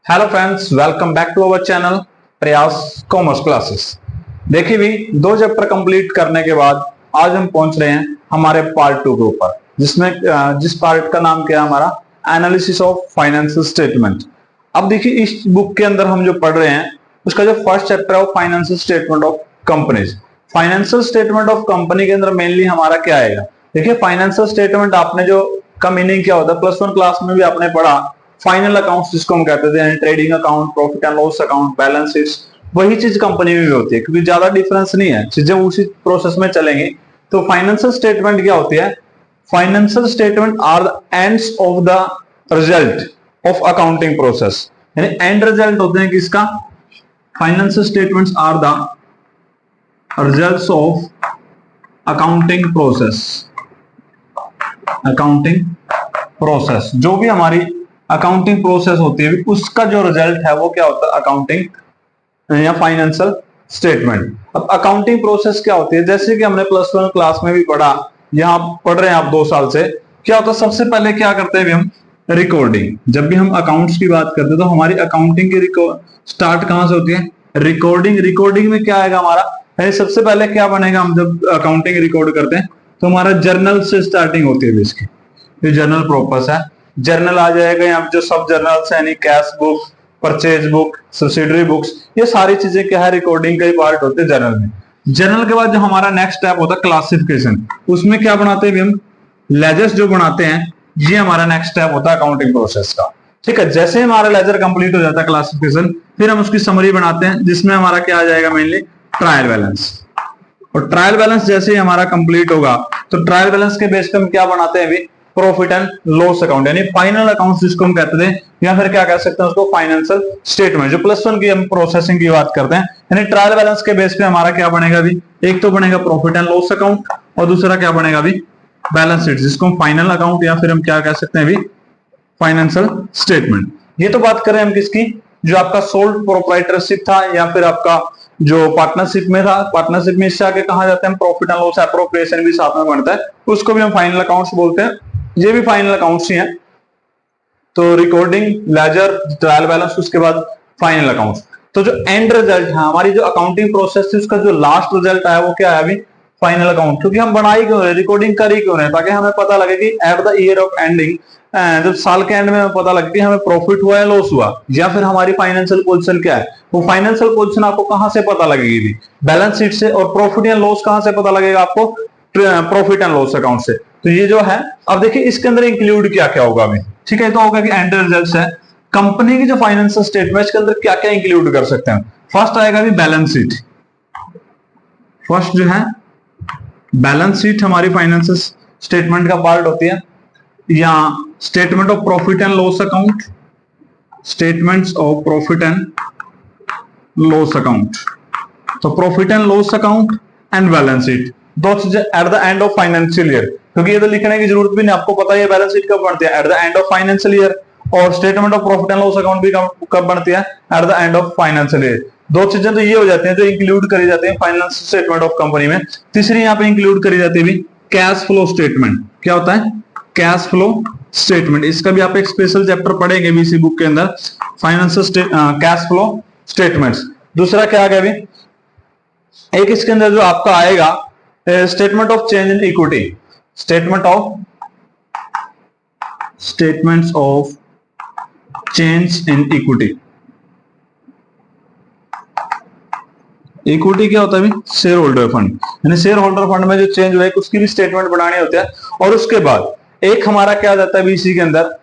Hello friends, welcome back to our channel Prayas commerce classes. देखिए भी दो चैप्टर कंप्लीट करने के बाद आज हम पहुंच रहे हैं हमारे पार्ट 2 के ऊपर, जिसमें जिस पार्ट का नाम क्या है हमारा एनालिसिस ऑफ फाइनेंशियल स्टेटमेंट। अब देखिए इस बुक के अंदर हम जो पढ़ रहे हैं उसका जो फर्स्ट चैप्टर है वो financial statement of companies. Financial statement of company के अंदर मेनली हमारा क्या आएगा। देखिए फाइनेंशियल स्टेटमेंट आपने जो का मीनिंग क्या होता है प्लस वन क्लास में भी आपने पढ़ा। फाइनल अकाउंट्स जिसको हम कहते थे, trading account, profit and loss account, balance sheet, वही चीज कंपनी में भी होती है क्योंकि ज्यादा डिफरेंस नहीं है, चीजें उसी प्रोसेस में चलेंगी। तो फाइनेंशियल स्टेटमेंट क्या होती है? Financial statement are the ends of the result of accounting process, यानी एंड रिजल्ट होते हैं किसका? Financial statements are the results of accounting process. Accounting process, जो भी हमारी अकाउंटिंग प्रोसेस होती है उसका जो रिजल्ट है वो क्या होता है? अकाउंटिंग या फाइनेंशियल स्टेटमेंट। अब अकाउंटिंग प्रोसेस क्या होती है? जैसे कि हमने प्लस वन क्लास में भी पढ़ा, यहाँ पढ़ रहे हैं आप 2 साल से। क्या होता है? सबसे पहले क्या करते हैं हम? रिकॉर्डिंग। जब भी हम अकाउंट्स की बात करते हैं तो हमारी अकाउंटिंग की स्टार्ट कहां से होती है? रिकॉर्डिंग। रिकॉर्डिंग में क्या आएगा हमारा? सबसे पहले क्या बनेगा? हम जब अकाउंटिंग रिकॉर्ड करते हैं तो हमारा जर्नल से स्टार्टिंग होती है इसकी। ये जर्नल पर्पस है। जर्नल आ जाएगा, यहाँ जो सब जर्नल्स है, cash book, purchase book, subsidiary books, ये सारी चीजें क्या है? रिकॉर्डिंग का ही पार्ट होते हैं जर्नल में। जर्नल के बाद जो हमारा नेक्स्ट स्टेप होता है क्लासिफिकेशन, उसमें क्या बनाते हैं हम? लेजर्स जो बनाते हैं, ये हमारा नेक्स्ट स्टेप होता है अकाउंटिंग प्रोसेस का। ठीक है, जैसे हमारा लेजर कंप्लीट हो जाता है क्लासिफिकेशन, फिर हम उसकी समरी बनाते हैं जिसमें हमारा क्या आ जाएगा? Mainly trial balance. और ट्रायल बैलेंस जैसे ही हमारा कंप्लीट होगा तो ट्रायल बैलेंस के बेस पे हम क्या बनाते हैं? अभी प्रॉफिट एंड लॉस अकाउंट, यानी फाइनल अकाउंट जिसको हम कहते थे, या फिर क्या कह सकते हैं उसको? Financial statement. जो प्लस वन की हम प्रोसेसिंग की बात करते हैं, यानी ट्रायल बैलेंस के बेस पे हमारा क्या बनेगा? अभी एक तो बनेगा प्रॉफिट एंड लॉस अकाउंट और दूसरा क्या बनेगा? अभी बैलेंस शीट, जिसको हम फाइनल अकाउंट या फिर हम क्या कह सकते हैं? अभी फाइनेंशियल स्टेटमेंट। ये तो बात करें हम किसकी? जो आपका सोल्ड प्रोप्राइटरशिप था या फिर आपका जो पार्टनरशिप में था। पार्टनरशिप में इससे आगे कहा जाता है प्रॉफिट एंड लॉस एप्रोप्रिएशन भी साथ में बनता है, उसको भी हम फाइनल अकाउंट्स बोलते हैं। ये भी फाइनल अकाउंट्स ही हैं। तो रिकॉर्डिंग, लेजर, ट्रायल बैलेंस, उसके बाद फाइनल अकाउंट्स। तो जो एंड रिजल्ट है हमारी जो अकाउंटिंग प्रोसेस थी उसका जो लास्ट रिजल्ट आया वो क्या है? अभी फाइनल अकाउंट। क्योंकि हम बनाई क्यों रहे, रिकॉर्डिंग कर ही क्यों रहे? ताकि हमें पता लगे कि at the year of ending, जब साल के एंड में हमें पता लगे कि हमें प्रॉफिट हुआ या लॉस हुआ, या फिर हमारी फाइनेंशियल पोजीशन क्या है। वो फाइनेंशियल पोजीशन आपको कहां से पता लगेगी? बैलेंस शीट से। और प्रॉफिट या लॉस कहां से पता लगेगा आपको? प्रॉफिट एंड लॉस अकाउंट से। तो ये जो है, अब देखिए इसके अंदर इंक्लूड क्या क्या होगा अभी। ठीक है, तो होगा कि एंड रिजल्ट्स है कंपनी की जो फाइनेंशियल स्टेटमेंट के अंदर क्या क्या इंक्लूड कर सकते हैं। फर्स्ट आएगा अभी बैलेंस शीट। फर्स्ट जो है बैलेंस शीट हमारी फाइनेंशियल स्टेटमेंट का पार्ट होती है, या statement of profit and loss account, statements of profit and loss account. तो profit and loss account and balance sheet, दो चीजें at the end of financial year. क्योंकि ये तो लिखने की जरूरत भी नहीं, आपको पता है बैलेंस शीट कब बनती है? At the end of financial year. और statement of profit and loss account भी कब बनती है? At the end of financial year. दो चीजें तो ये हो जाती हैं जो इंक्लूड करी जाती है फाइनेंशियल स्टेटमेंट ऑफ कंपनी में। तीसरी यहाँ पे इंक्लूड करी जाती है कैश फ्लो स्टेटमेंट। क्या होता है? Cash flow statement. इसका भी आप एक स्पेशल चैप्टर पढ़ेंगे बीसी बुक के अंदर, फाइनेंशियल कैश फ्लो स्टेटमेंट्स। दूसरा क्या आ गया अभी? एक इसके अंदर जो आपका आएगा statement of change in equity, statement of change in equity. Equity क्या होता है अभी? शेयर होल्डर फंड, यानी शेयर होल्डर फंड में जो चेंज हुआ है उसकी भी स्टेटमेंट बनानी होती है। और उसके बाद एक हमारा क्या जाता है बीसी के अंदर?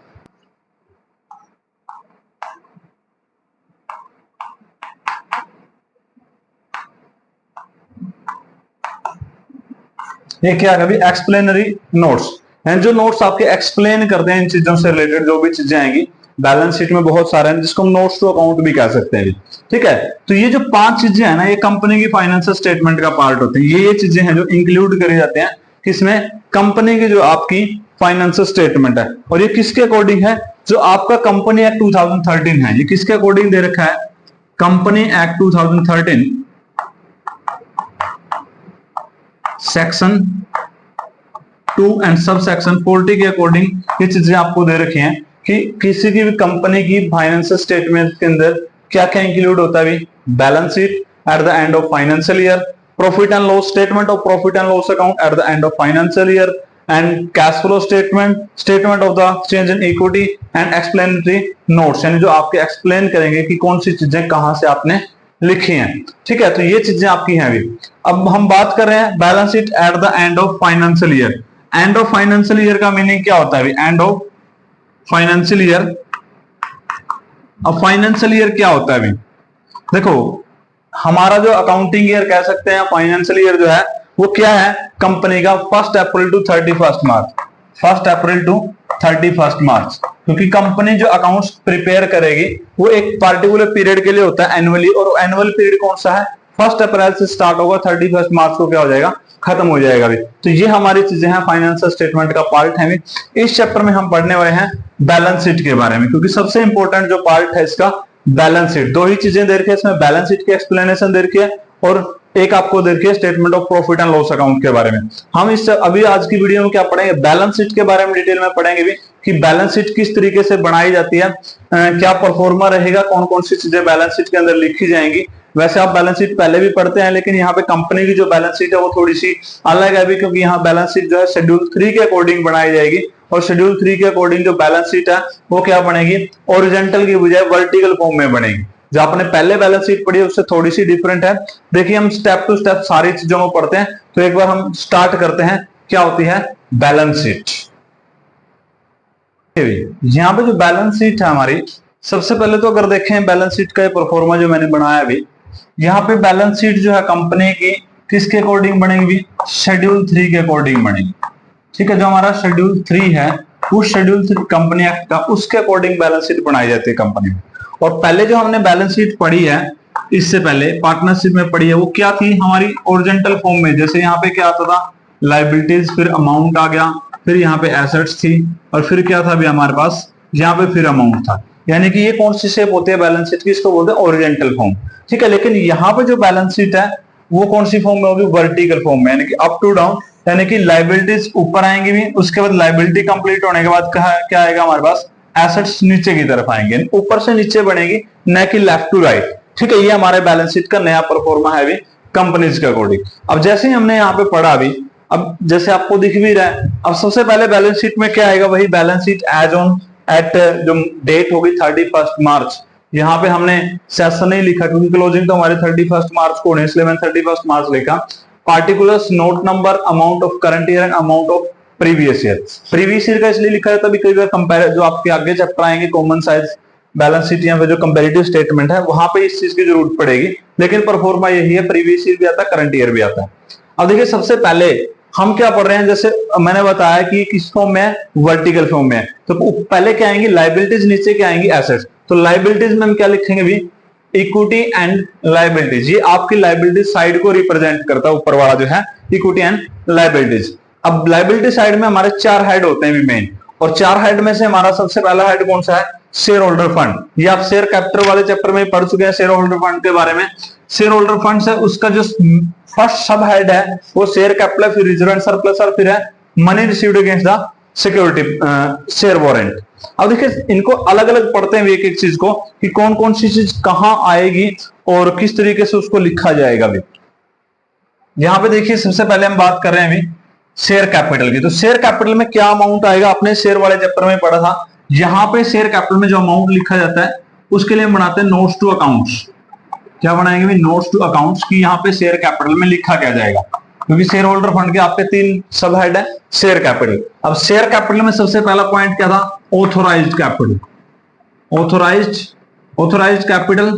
ये क्या है? एक्सप्लेनरी नोट्स, जो नोट्स आपके एक्सप्लेन करते हैं इन चीजों से रिलेटेड जो भी चीजें आएंगी। बैलेंस शीट में बहुत सारे हैं जिसको हम नोट्स टू अकाउंट भी कह सकते हैं। ठीक है, तो ये जो 5 चीजें हैं ना, ये कंपनी की फाइनेंशियल स्टेटमेंट का पार्ट होती है। ये चीजें हैं जो इंक्लूड करी जाते हैं किसमें? कंपनी की जो आपकी फाइनेंशियल स्टेटमेंट है। और ये किसके अकॉर्डिंग है? जो आपका कंपनी एक्ट 2013 है, ये किसके अकॉर्डिंग दे रखा है? Company act 2013 section 2 and sub section 40 के अकॉर्डिंग ये चीजें आपको दे रखी हैं कि किसी की भी कंपनी की फाइनेंशियल स्टेटमेंट के अंदर क्या क्या इंक्लूड होता है, balance sheet at the end of financial year, profit and loss statement of profit and loss account eight the end of financial year, and cash flow statement, statement of the change in equity and explanatory notes, यानी जो आपके explain करेंगे कि कौन सी चीजें कहां से आपने लिखी हैं। ठीक है, तो ये चीजें आपकी हैं अभी। अब हम बात कर रहे हैं balance sheet at the end of financial year. And of financial year का मीनिंग क्या होता है? एंड ऑफ फाइनेंशियल ईयर, अब फाइनेंशियल ईयर क्या होता है? देखो, हमारा जो अकाउंटिंग ईयर कह सकते हैं, फाइनेंशियल ईयर जो है वो क्या है कंपनी का? 1 अप्रैल टू 31 मार्च, 1 अप्रैल टू 31 मार्च, क्योंकि कंपनी जो अकाउंट्स प्रिपेयर करेगी वो एक पार्टिकुलर पीरियड के लिए होता है एनुअली, और एनुअल पीरियड कौन सा है? 1 अप्रैल से स्टार्ट होगा, 31 मार्च को क्या हो जाएगा? खत्म हो जाएगा भी। तो ये हमारी चीजें हैं, फाइनेंशियल स्टेटमेंट का पार्ट है। इस चैप्टर में हम पढ़ने वाले हैं बैलेंस शीट के बारे में, क्योंकि सबसे इंपॉर्टेंट जो पार्ट है इसका बैलेंस शीट। दो ही चीजें दे रखी है इसमें, बैलेंस शीट की एक्सप्लेनेशन दे रखी है और एक आपको दे रखी है statement of profit and loss account के बारे में। हम इस अभी आज की वीडियो में क्या पढ़ेंगे? बैलेंस शीट के बारे में डिटेल में पढ़ेंगे भी कि बैलेंस शीट किस तरीके से बनाई जाती है, क्या परफॉर्मा रहेगा, कौन कौन सी चीजें बैलेंस शीट के अंदर लिखी जाएंगी। वैसे आप बैलेंस शीट पहले भी पढ़ते हैं, लेकिन यहाँ पे कंपनी की जो बैलेंस शीट है वो थोड़ी सी अलग है भी, क्योंकि यहाँ बैलेंस शीट जो है शेड्यूल 3 के अकॉर्डिंग बनाई जाएगी, और शेड्यूल 3 के अकॉर्डिंग जो बैलेंस शीट है वो क्या बनेगी? ओरिजेंटल की बजाय वर्टिकल फॉर्म में बनेगी। जो आपने पहले बैलेंस शीट पढ़ी है उससे थोड़ी सी डिफरेंट है। देखिए, हम स्टेप टू स्टेप सारी चीजों को पढ़ते हैं, तो एक बार हम स्टार्ट करते हैं क्या होती है बैलेंस शीट। यहाँ पे जो बैलेंस शीट है हमारी, सबसे पहले तो अगर देखें बैलेंस शीट का परफॉर्मा जो मैंने बनाया अभी, यहाँ पे बैलेंस शीट जो है कंपनी की किसके अकॉर्डिंग बनेगी? शेड्यूल 3 के अकॉर्डिंग बनेगी। ठीक है, जो हमारा शेड्यूल 3 है उस शेड्यूल 3 कंपनी एक्ट का, उसके अकॉर्डिंग बैलेंस शीट बनाई जाती है कंपनी में। और पहले जो हमने बैलेंस शीट पढ़ी है, इससे पहले पार्टनरशिप में पढ़ी है, वो क्या थी हमारी? ओरिजेंटल फॉर्म में। जैसे यहाँ पे क्या आता था? लायबिलिटीज, फिर अमाउंट आ गया, फिर यहाँ पे एसेट्स थी, और फिर क्या था भी हमारे पास? यहाँ पे फिर अमाउंट था। यानी कि ये कौन सी शेप होती है बैलेंस शीट की? इसको बोलते हैं ओरिजेंटल फॉर्म। ठीक है, लेकिन यहाँ पे जो बैलेंस शीट है वो कौन सी फॉर्म में होगी? वर्टिकल फॉर्म में, यानी कि अप टू डाउन, यानी कि लायबिलिटीज ऊपर आएंगी भी, उसके बाद लायबिलिटी कंप्लीट होने के बाद क्या आएगा हमारे पास? एसेट्स नीचे की तरफ आएंगे, ऊपर से नीचे बनेगी, न कि लेफ्ट टू राइट। ठीक है, ये हमारे बैलेंस शीट का नया परफॉर्मा है भी कंपनीज के अकॉर्डिंग। अब जैसे ही हमने यहाँ पे पढ़ा अभी, अब जैसे आपको दिख भी रहा है, अब सबसे पहले बैलेंस शीट में क्या आएगा? वही balance sheet as on at जो डेट होगी 31 मार्च। यहाँ पे हमने सेशन नहीं लिखा क्योंकि क्लोजिंग तो हमारे 31 मार्च को होने, इसलिए मैंने 31 मार्च लिखा। Particulars, note number, amount of current year and amount of previous year. Previous year का इसलिए लिखा है तभी कई बार कंपेयर, जो आपके आगे चैप्टर आएंगे कॉमन साइज बैलेंस शीट या फिर जो कंपैरेटिव स्टेटमेंट है, वहां पे इस चीज की जरूरत पड़ेगी, लेकिन परफॉर्मा यही है, प्रीवियस ईयर भी आता है, करंट ईयर भी आता है। अब देखिए, सबसे पहले हम क्या पढ़ रहे हैं? जैसे मैंने बताया कि किस फॉर्म में? वर्टिकल फॉर्म में। तो पहले क्या आएंगी? लायबिलिटीज, नीचे क्या आएंगी? एसेट्स। तो लायबिलिटीज में हम क्या लिखेंगे भी? Equity and liabilities. ये आपकी लायबिलिटी साइड को रिप्रेजेंट करता है, ऊपर वाला जो है इक्विटी एंड लायबिलिटीज। अब लायबिलिटी साइड में हमारे 4 हेड होते हैं मेन, और 4 हेड में से हमारा सबसे पहला हेड कौन सा है? Share holder fund. ये आप शेयर कैपिटल वाले चैप्टर में पढ़ चुके हैं शेयर होल्डर फंड के बारे में। शेयर होल्डर फंड से उसका जो फर्स्ट सब हेड है वो शेयर कैपिटल है, फिर रिजर्व एंड सरप्लस, और फिर है money received against the security share warrant. अब देखिए, इनको अलग अलग पढ़ते हैं एक एक चीज को कि कौन कौन सी चीज कहां आएगी और किस तरीके से उसको लिखा जाएगा भी। यहां पे देखिए, सबसे पहले हम बात कर रहे हैं अभी शेयर कैपिटल की। तो शेयर कैपिटल में क्या अमाउंट आएगा? अपने शेयर वाले चैप्टर में पढ़ा था। यहां पे शेयर कैपिटल में जो अमाउंट लिखा जाता है उसके लिए हम बनाते हैं नोट्स टू अकाउंट्स। क्या बनाएंगे भी? नोट्स टू अकाउंट्स की यहाँ पे शेयर कैपिटल में लिखा क्या जाएगा, क्योंकि शेयर होल्डर फंड के आपके 3 सब हेड है शेयर कैपिटल। अब शेयर कैपिटल में सबसे पहला पॉइंट क्या था? Authorised capital. ऑथोराइज्ड कैपिटल,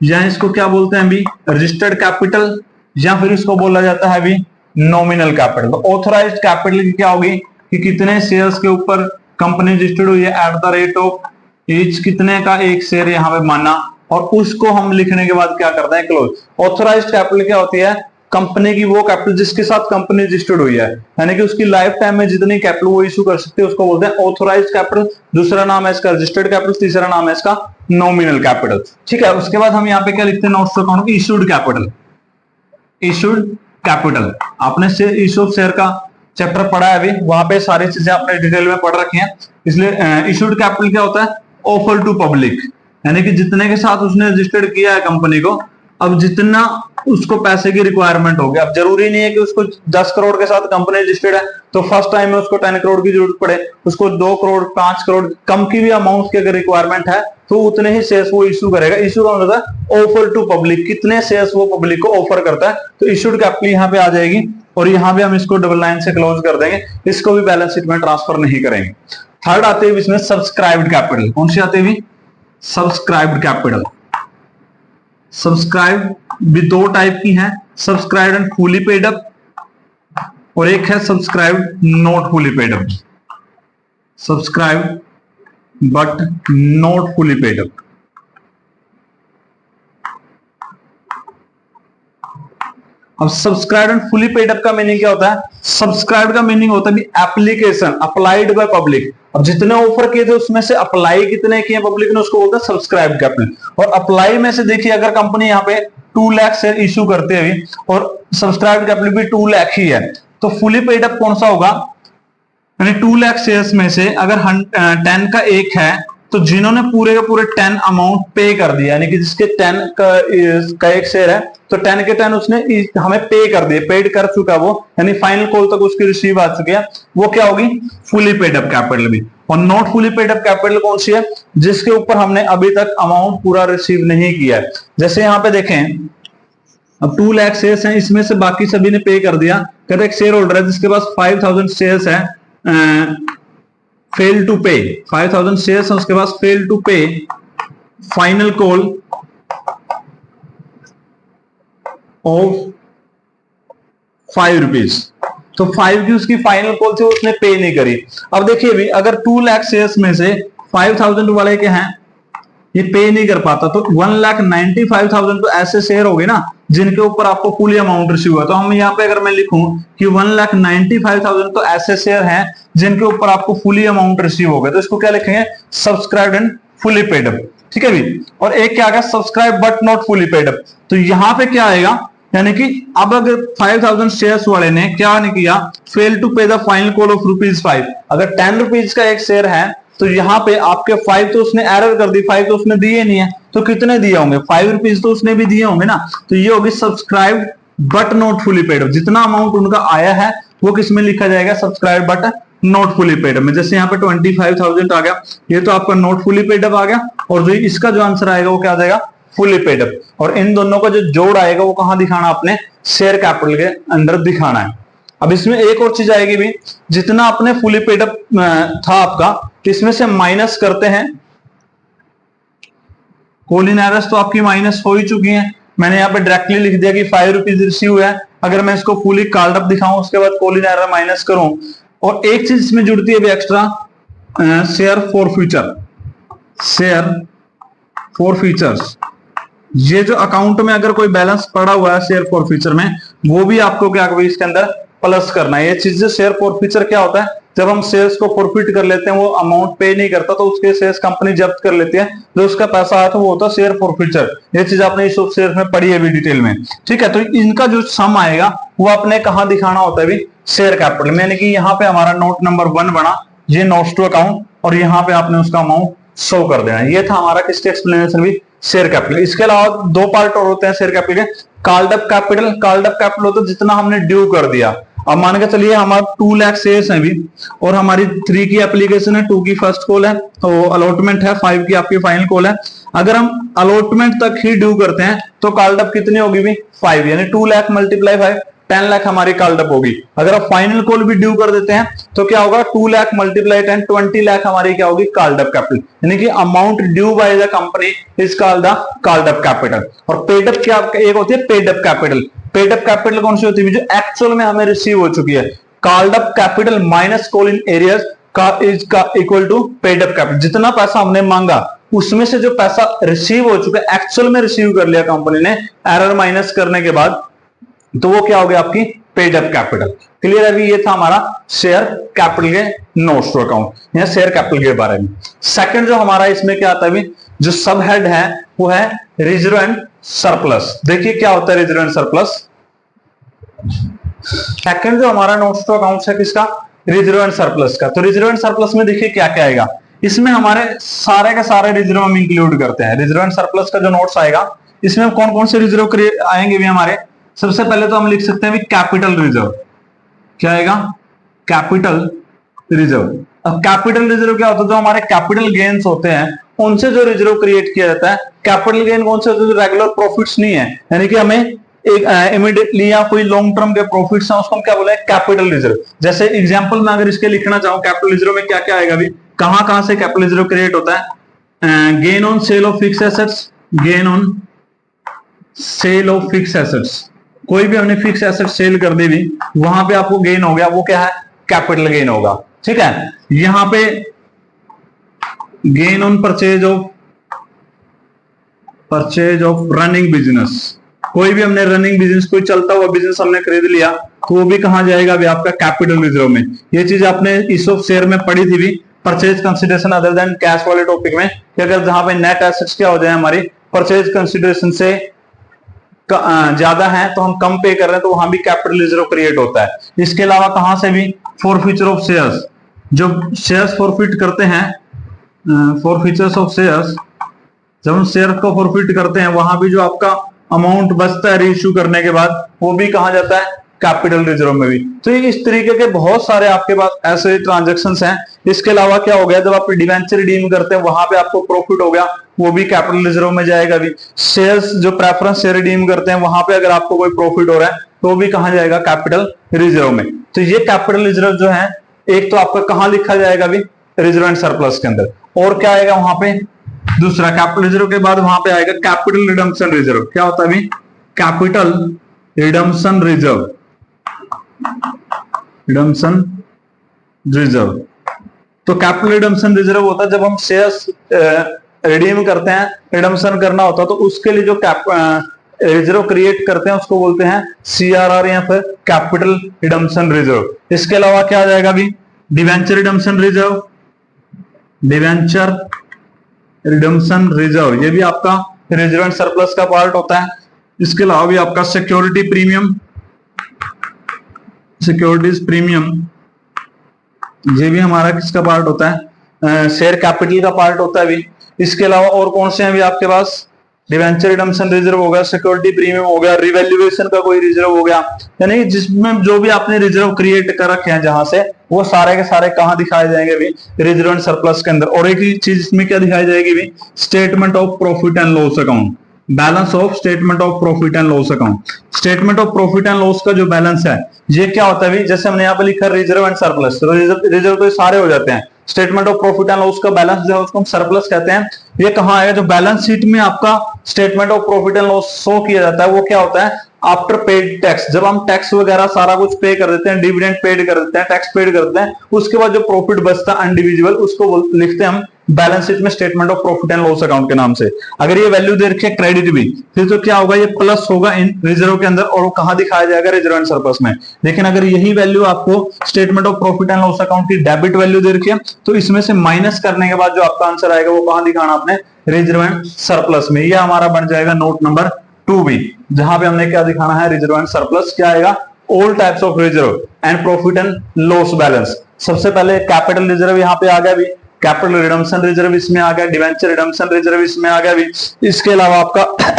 या इसको क्या बोलते हैं अभी? रजिस्टर्ड कैपिटल, या फिर इसको बोला जाता है अभी नॉमिनल कैपिटल। तो ऑथोराइज्ड कैपिटल की क्या होगी कि कितने शेयर्स के ऊपर कंपनी रजिस्टर्ड हुई है, at the rate of each, कितने का एक शेयर यहाँ पे माना, और उसको हम लिखने के बाद क्या करते हैं? क्लोज। ऑथोराइज्ड कैपिटल क्या होती है? कंपनी की वो कैपिटल जिसके साथ कंपनी रजिस्टर्ड हुई है, यानी कि उसकी लाइफ टाइम में जितनी कैपिटल वो इशू कर सकते हैं, उसको बोलते हैं ऑथोराइज्ड कैपिटल। दूसरा नाम है इसका रजिस्टर्ड कैपिटल, तीसरा नाम है इसका नॉमिनल कैपिटल। ठीक है, उसके बाद हम यहाँ पे क्या लिखते हैं? Notes to account, issued capital. Issued capital, आपने इशू शेयर का चैप्टर पढ़ा है अभी, वहां पे सारी चीजें आपने डिटेल में पढ़ रखी हैं। इसलिए इशूड कैपिटल क्या होता है, ऑफर टू पब्लिक, यानी कि जितने के साथ उसने रजिस्टर्ड किया है कंपनी को, अब जितना उसको पैसे की रिक्वायरमेंट होगी। अब जरूरी नहीं है कि उसको 10 करोड़ के साथ कंपनी रजिस्टर्ड है तो फर्स्ट टाइम में उसको 10 करोड़ की जरूरत पड़े, उसको 2 करोड़ 5 करोड़ कम की भी अमाउंट की अगर रिक्वायरमेंट है तो उतने ही शेयर्स वो इशू करेगा। इशू का मतलब है ऑफर टू पब्लिक, कितने शेयर्स वो पब्लिक को ऑफर करता है। तो इशूड कैपिटल यहाँ पे आ जाएगी और यहाँ पे हम इसको डबल लाइन से क्लोज कर देंगे, इसको भी बैलेंस शीट में ट्रांसफर नहीं करेंगे। थर्ड आते हैं इसमें सब्सक्राइब्ड कैपिटल। कौन सी आती है? Subscribed capital. सब्सक्राइब भी दो टाइप की हैं, subscribed and fully paid up, और एक है subscribed not fully paid up. Subscribed but not fully paid up. अब subscribed and fully paid up का मीनिंग क्या होता है? सब्सक्राइब्ड का मीनिंग होता है एप्लीकेशन अप्लाइड बाय पब्लिक। अब जितने ऑफर किए थे उसमें से अप्लाई कितने किए पब्लिक ने, उसको बोलते हैं सब्सक्राइब कैपिटल। और अप्लाई में से देखिए, अगर कंपनी यहाँ पे 2 लाख शेयर इश्यू करते हैं अभी और सब्सक्राइब कैपिटल भी 2 लाख ही है, तो फुली पेड अप कौन सा होगा? यानी 2 लाख शेयर्स में से अगर 10 का एक है तो जिन्होंने पूरे के पूरे 10 अमाउंट पे कर दिया, यानी कि जिसके 10 का एक शेयर है तो 10 के 10 उसने हमें पे कर दिए, पेड कर चुका वो, यानी फाइनल कॉल तक उसकी रिसीव आ चुकी है, वो क्या होगी? फुली पेड अप कैपिटल भी। और not fully paid up capital कौन सी है? जिसके ऊपर हमने अभी तक अमाउंट पूरा रिसीव नहीं किया है। जैसे यहाँ पे देखें, अब 2 लाख शेयर्स हैं, इसमें से बाकी सभी ने पे कर दिया। कहते एक शेयर होल्डर है जिसके पास 5000 शेयर्स है, फेल टू पे, 5000 शेयर्स है उसके पास, फेल टू पे, फाइनल कॉल ऑफ 5 रुपीज। तो 5 की उसकी फाइनल कॉल थी, उसने पे नहीं करी। अब देखिए भी, अगर 2 लाख शेयर्स में से 5000 वाले के हैं ये पे नहीं कर पाता, तो 1,95,000 तो ऐसे शेयर हो गए ना जिनके ऊपर आपको फुल अमाउंट रिसीव हुआ। तो हम यहाँ पे अगर मैं लिखूं कि 1,95,000 तो ऐसे शेयर हैं जिनके ऊपर आपको फुली अमाउंट रिसीव हो गया, तो इसको क्या लिखेंगे? Subscribed and fully paid up. ठीक है भी। और एक क्या आएगा? Subscribe but not fully paid up. तो यहाँ पे क्या आएगा? यानी कि अब अगर 5000 शेयर्स वाले ने क्या नहीं किया, फेल टू पे द फाइनल कॉल ऑफ ₹5, अगर 10 रुपीज का एक शेयर है तो यहाँ पे आपके 5 तो उसने एरर कर दी, 5 तो उसने दिए नहीं है, तो कितने दिए होंगे? 5 रुपीज तो उसने भी दिए होंगे ना। तो ये होगी subscribe but not fully paid up. जितना अमाउंट उनका आया है वो किसमें लिखा जाएगा? Subscribe but not fully paid up में। जैसे यहाँ पे 25,000 आ गया, ये तो आपका नॉट फुली पेड अप आ गया, और जो इसका जो आंसर आएगा वो क्या आ जाएगा? Fully paid up. और इन दोनों का जो जोड़ आएगा वो कहां दिखाना? अपने शेयर कैपिटल के अंदर दिखाना है। अब इसमें एक और चीज आएगी भी, जितना अपने फुली पेड अप था आपका, इसमें से माइनस करते हैं कॉलिन एरर्स, तो आपकी माइनस हो ही चुकी है। मैंने यहाँ पे डायरेक्टली लिख दिया कि 5 रुपीज रिसीव है। अगर मैं इसको फुली कार्ड अप दिखाऊं उसके बाद कॉलिन एरर माइनस करूं, और एक चीज इसमें जुड़ती है भी extra, share for future. Share for futures, ये जो अकाउंट में अगर कोई बैलेंस पड़ा हुआ है शेयर फॉर फ्यूचर में, वो भी आपको क्या इसके अंदर प्लस करना है। ये चीज शेयर फॉर फ्यूचर क्या होता है? जब हम शेयर्स को फॉरफिट कर लेते हैं, वो अमाउंट पे नहीं करता तो उसके शेयर्स कंपनी जब्त कर लेती है, जो उसका पैसा आया था वो होता है शेयर फॉर फ्यूचर। ये चीज आपने इस शेयर में पढ़ी है भी डिटेल में। ठीक है, तो इनका जो सम आएगा वो आपने कहां दिखाना होता है भी? शेयर कैपिटल में। यानी कि यहाँ पे हमारा नोट नंबर 1 बना, ये नोट्स टू अकाउंट, और यहाँ पे आपने उसका अमाउंट शो कर देना। ये था हमारा किसके एक्सप्लेनेशन भी? Share capital. इसके अलावा 2 पार्ट और होते हैं शेयर कैपिटल के। Called up capital, called up capital होता है जितना हमने ड्यू कर दिया। अब मान के चलिए हमारा 2 लाख शेयर्स हैं अभी, और हमारी 3 की एप्लीकेशन है, 2 की फर्स्ट कॉल है, तो अलॉटमेंट है, 5 की आपकी फाइनल कॉल है। अगर हम अलॉटमेंट तक ही ड्यू करते हैं तो कॉल्ड अप कितनी होगी भी? 5, यानी 2 लाख मल्टीप्लाई 5, 10 लाख हमारी कॉल्ड अप होगी। अगर आप फाइनल कॉल भी ड्यू कर देते हैं तो क्या होगा? 2 लाख मल्टीप्लाई 10, 20 लाख हमारी क्या होगी? Called up capital. यानी कि amount due by the company is called the called up capital. और पेड अप क्या एक होती है? Paid up capital. Paid up capital कौन सी होती है? जो एक्चुअल में हमें रिसीव हो चुकी है। Called up capital minus call in arrears का इज का equal to paid up capital. जितना पैसा हमने मांगा उसमें से जो पैसा रिसीव हो चुका है, एक्चुअल में रिसीव कर लिया कंपनी ने, एरर माइनस करने के बाद, तो वो क्या हो गया? आपकी पेड अप कैपिटल। क्लियर है? ये था हमारा शेयर कैपिटल के नोट्स टू अकाउंट, या शेयर कैपिटल के बारे में। सेकंड जो हमारा इसमें क्या आता है, जो सब हेड है वो है रिजर्व एंड सरप्लस। देखिए क्या होता है रिजर्व एंड सरप्लस। सेकंड जो हमारा नोट्स टू अकाउंट्स है किसका, रिजर्व एंड सरप्लस का। तो रिजर्व एंड सरप्लस में देखिए क्या क्या आएगा, इसमें हमारे सारे के सारे रिजर्व हम इंक्लूड करते हैं। रिजर्व एंड सरप्लस का जो नोट्स आएगा इसमें कौन कौन से रिजर्व आएंगे भी हमारे, सबसे पहले तो हम लिख सकते हैं भी कैपिटल रिजर्व। क्या आएगा, कैपिटल रिजर्व। अब कैपिटल रिजर्व क्या होता है, जो हमारे कैपिटल गेन्स होते हैं उनसे जो रिजर्व क्रिएट किया जाता है। कैपिटल गेन कौन से, जो रेगुलर प्रॉफिट्स नहीं है, यानी कि हमें एक इमीडिएटली या कोई लॉन्ग टर्म के प्रॉफिट्स हैं, उसको हम क्या बोले, कैपिटल रिजर्व। जैसे एग्जांपल में अगर इसके लिखना चाहूं कैपिटल रिजर्व में क्या क्या आएगा भी, कहां कहां से कैपिटल रिजर्व क्रिएट होता है, gain on sale of fix assets, gain on sale of fix assets, कोई भी हमने फिक्स एसेट सेल कर दी भी, वहां पे आपको गेन हो गया, वो क्या है, कैपिटल गेन होगा। ठीक है, यहां पे gain on purchase of running business, कोई भी हमने रनिंग बिजनेस, कोई चलता हुआ बिजनेस हमने खरीद लिया, तो वो भी कहां जाएगा भी, आपका कैपिटल रिजर्व में। ये चीज आपने ईसॉप शेयर में पढ़ी थी भी, purchase consideration other than cash वाले टॉपिक में, कि अगर जहां पे नेट एसेट्स क्या हो जाए हमारी परचेज कंसिडरेशन से ज्यादा है तो हम कम पे कर रहे हैं, तो वहां भी कैपिटल रिजर्व क्रिएट होता है। इसके अलावा कहां से भी, फॉरफीचर ऑफ शेयर्स, जो शेयर्स फॉरफिट करते हैं, फॉरफीचर्स ऑफ शेयर्स, जब हम शेयर को फॉरफिट करते हैं वहां भी जो आपका अमाउंट बचता है रीइश्यू करने के बाद, वो भी कहा जाता है कैपिटल रिजर्व में भी। तो इस तरीके के बहुत सारे आपके पास ऐसे ट्रांजैक्शंस हैं। इसके अलावा क्या हो गया, जब आप डिवेंचर रिडीम करते हैं वहां पे आपको प्रॉफिट हो गया, वो भी कैपिटल रिजर्व में जाएगा भी। शेयर्स जो प्रेफरेंस शेयर रिडीम करते हैं वहां पे अगर आपको कोई प्रॉफिट हो रहा है तो वो भी कहा जाएगा, कैपिटल रिजर्व में। तो ये कैपिटल रिजर्व जो है, एक तो आपका कहां लिखा जाएगा भी, रिजर्व एंड सरप्लस के अंदर। और क्या आएगा वहां पे, दूसरा कैपिटल रिजर्व के बाद वहां पे आएगा कैपिटल रिडम्पशन रिजर्व। क्या होता है भी, capital redemption reserve, redemption reserve. तो कैपिटल रिडम्पशन रिजर्व होता है जब हम शेयर्स रिडीम करते हैं, रिडम्पशन करना होता है, तो उसके लिए जो रिजर्व क्रिएट करते हैं उसको बोलते हैं सीआरआर या फिर कैपिटल रिडम्पशन रिजर्व। इसके अलावा क्या आ जाएगा भी, debenture redemption reserve, debenture redemption reserve, ये भी आपका रिजर्व एंड सरप्लस का पार्ट होता है। इसके अलावा भी आपका सिक्योरिटी प्रीमियम, सिक्योरिटीज प्रीमियम, ये भी हमारा किसका पार्ट होता है, शेयर कैपिटल का पार्ट होता है भी। इसके अलावा और कौन से हैं भी आपके पास, डिवेंचर रिडम्पशन रिजर्व हो गया, सिक्योरिटी प्रीमियम हो गया, रिवैल्यूएशन का कोई रिजर्व हो गया, यानी जिसमें जो भी आपने रिजर्व क्रिएट कर रखे हैं जहां से, वो सारे के सारे कहां दिखाए जाएंगे भी, रिजर्व एंड सरप्लस के अंदर। और एक ही चीज इसमें क्या दिखाई जाएगी भी, statement of profit and loss account, balance of statement of profit and loss account. Statement of profit and loss का जो बैलेंस है ये क्या होता है भी, जैसे हमने यहाँ पे लिखा रिजर्व एंड सरप्लस, तो रिजर्व तो सारे हो जाते हैं, statement of profit and loss का बैलेंस जो है उसको हम सरप्लस कहते हैं। ये कहां आएगा, जो बैलेंस शीट में आपका statement of profit and loss show किया जाता है, वो क्या होता है, आफ्टर पेड टैक्स। जब हम टैक्स वगैरह सारा कुछ पे कर देते हैं, डिविडेंड पेड कर देते हैं, टैक्स पेड कर देते हैं, उसके बाद जो प्रॉफिट बचता है इंडिविजुअल, उसको लिखते हैं हम बैलेंस शीट में statement of profit and loss account के नाम से। अगर ये वैल्यू दे रखी है क्रेडिट भी, फिर तो क्या होगा, ये प्लस होगा इन रिजर्व के अंदर, और वो कहां दिखाया जाएगा, रिजर्व एंड सरप्लस में। लेकिन अगर यही वैल्यू आपको statement of profit and loss account की डेबिट वैल्यू दे रखी है, तो इसमें से माइनस करने के बाद जो आपका आंसर आएगा वो कहां दिखाना आपने, रिजर्व एंड सरप्लस में। ये हमारा बन जाएगा नोट नंबर 2B, जहां पे हमने क्या दिखाना है, रिजर्व एंड सरप्लस। क्या आएगा, all types of reserve and profit and loss balance. सबसे पहले कैपिटल रिजर्व यहाँ पे आ गया भी, कैपिटल रिडम्पशन रिजर्व इसमें आ गया, डिवेंचर रिडम्पशन रिजर्व इसमें आ गया भी। इसके अलावा आपका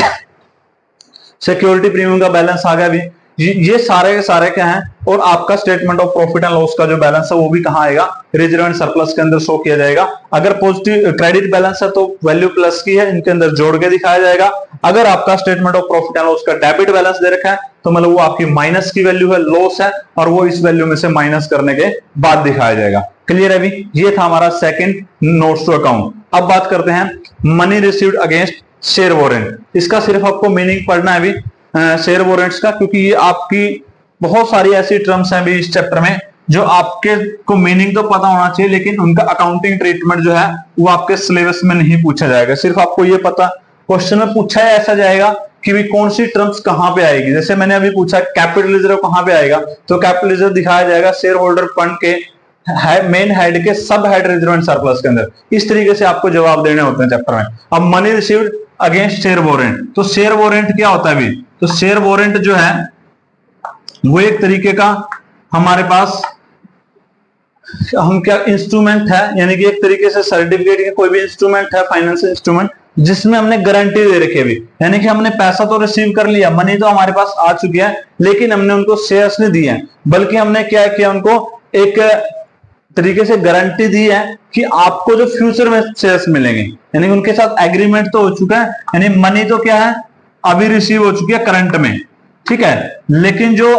सिक्योरिटी प्रीमियम का बैलेंस आ गया भी। ये सारे के सारे क्या हैं, और आपका statement of profit and loss का जो बैलेंस है वो भी कहां आएगा, रिजर्व एंड सरप्लस के अंदर शो किया जाएगा। अगर पॉजिटिव क्रेडिट बैलेंस है तो वैल्यू प्लस की है, इनके अंदर जोड़ के दिखाया जाएगा। अगर आपका statement of profit and loss का डेबिट बैलेंस दे रखा है तो मतलब वो आपकी माइनस की वैल्यू है, लॉस है, और वो इस वैल्यू में से माइनस करने के बाद दिखाया जाएगा। क्लियर है भी, ये था हमारा सेकंड नोट्स टू अकाउंट। अब बात करते हैं money received against share warrant. इसका सिर्फ आपको मीनिंग पढ़ना है भी शेयर वारंट्स का, क्योंकि ये आपकी बहुत सारी ऐसी टर्म्स हैं भी इस चैप्टर में जो आपके को मीनिंग तो पता होना चाहिए, लेकिन उनका अकाउंटिंग ट्रीटमेंट जो है वो आपके सिलेबस में नहीं पूछा जाएगा। सिर्फ आपको ये पता, क्वेश्चन में पूछा है ऐसा जाएगा कि भी कौन सी टर्म्स कहां पे आएगी। जैसे मैंने अभी पूछा कैपिटल रिजर्व कहां पे आएगा, तो कैपिटल रिजर्व दिखाया जाएगा शेयर होल्डर फंड के मेन हेड के सब हेड रिजर्व एंड सरप्लस के अंदर। इस तरीके से आपको जवाब देने होते हैं चैप्टर में। अब money received against share warrant, तो शेयर वारंट क्या होता है अभी, तो शेयर वारंट जो है वो एक तरीके का हमारे पास हम क्या इंस्ट्रूमेंट है, यानी कि एक तरीके से सर्टिफिकेट या कोई भी इंस्ट्रूमेंट है, फाइनेंशियल इंस्ट्रूमेंट, जिसमें हमने गारंटी दे रखी है भी, यानी कि हमने पैसा तो रिसीव कर लिया, मनी तो हमारे पास आ चुकी है, लेकिन हमने उनको शेयर्स नहीं दिए हैं, बल्कि हमने क्या किया, उनको एक तरीके से गारंटी दी है कि आपको जो फ्यूचर में शेयर्स मिलेंगे, यानी कि उनके साथ एग्रीमेंट तो हो चुका है, यानी मनी तो क्या है अभी रिसीव हो चुकी है करंट में, ठीक है, लेकिन जो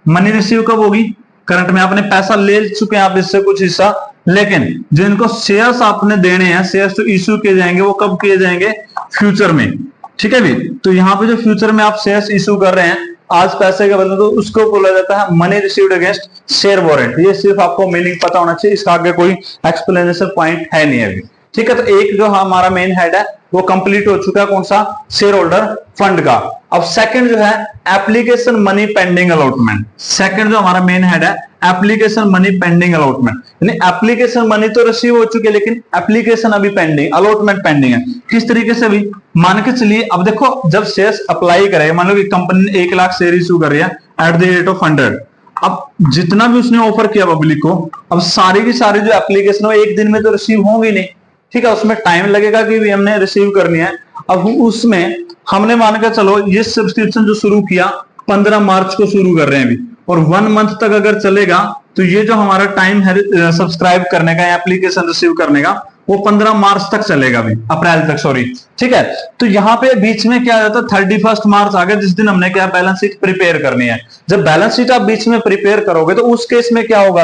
मनी रिसीव कब होगी, करंट में। आपने पैसा ले चुके हैं आप इससे कुछ हिस्सा, लेकिन जिनको शेयर्स आपने देने हैं, शेयर्स तो इश्यू किए जाएंगे, वो कब किए जाएंगे, फ्यूचर में, ठीक है भी। तो यहाँ पे जो फ्यूचर में आप शेयर्स इश्यू कर रहे हैं आज पैसे के बदले, तो उसको बोला जाता है money received against share warrant. ये सिर्फ आपको मीनिंग पता होना चाहिए, इसका आगे कोई एक्सप्लेनेशन पॉइंट है नहीं अभी, ठीक है। तो एक जो हमारा मेन हेड है वो कंप्लीट हो चुका है, कौन सा, शेयर होल्डर फंड का। अब सेकंड जो है application money pending allotment. Second जो हमारा मेन हेड है एप्लीकेशन मनी पेंडिंग अलॉटमेंट, यानी एप्लीकेशन मनी तो रिसीव हो चुकी है, लेकिन एप्लीकेशन अभी पेंडिंग, अलॉटमेंट पेंडिंग है। किस तरीके से भी, मान के चलिए, अब देखो जब शेयर्स अप्लाई करेगा, मान लो कि कंपनी ने 1 लाख शेयर इशू कर रही है एट द रेट ऑफ 100, अब जितना भी उसने ऑफर किया पब्लिक को, अब सारी की सारी जो एप्लीकेशन है एक दिन में तो रिसीव होंगी नहीं, ठीक है, उसमें टाइम लगेगा कि भी हमने रिसीव करनी है। अब उसमें हमने मान के चलो ये सब्सक्रिप्शन जो शुरू किया 15 मार्च को शुरू कर रहे हैं अभी, और 1 मंथ तक अगर चलेगा तो ये जो हमारा टाइम है सब्सक्राइब करने का, एप्लीकेशन रिसीव करने का, वो 15 मार्च तक चलेगा भी, अप्रैल तक, सॉरी, ठीक है। तो यहाँ पे बीच में क्या जाता है, 31 मार्च आ गया, जिस दिन हमने क्या बैलेंस शीट प्रिपेयर करनी है। जब बैलेंस शीट आप बीच में प्रिपेयर करोगे तो उस केस में क्या होगा,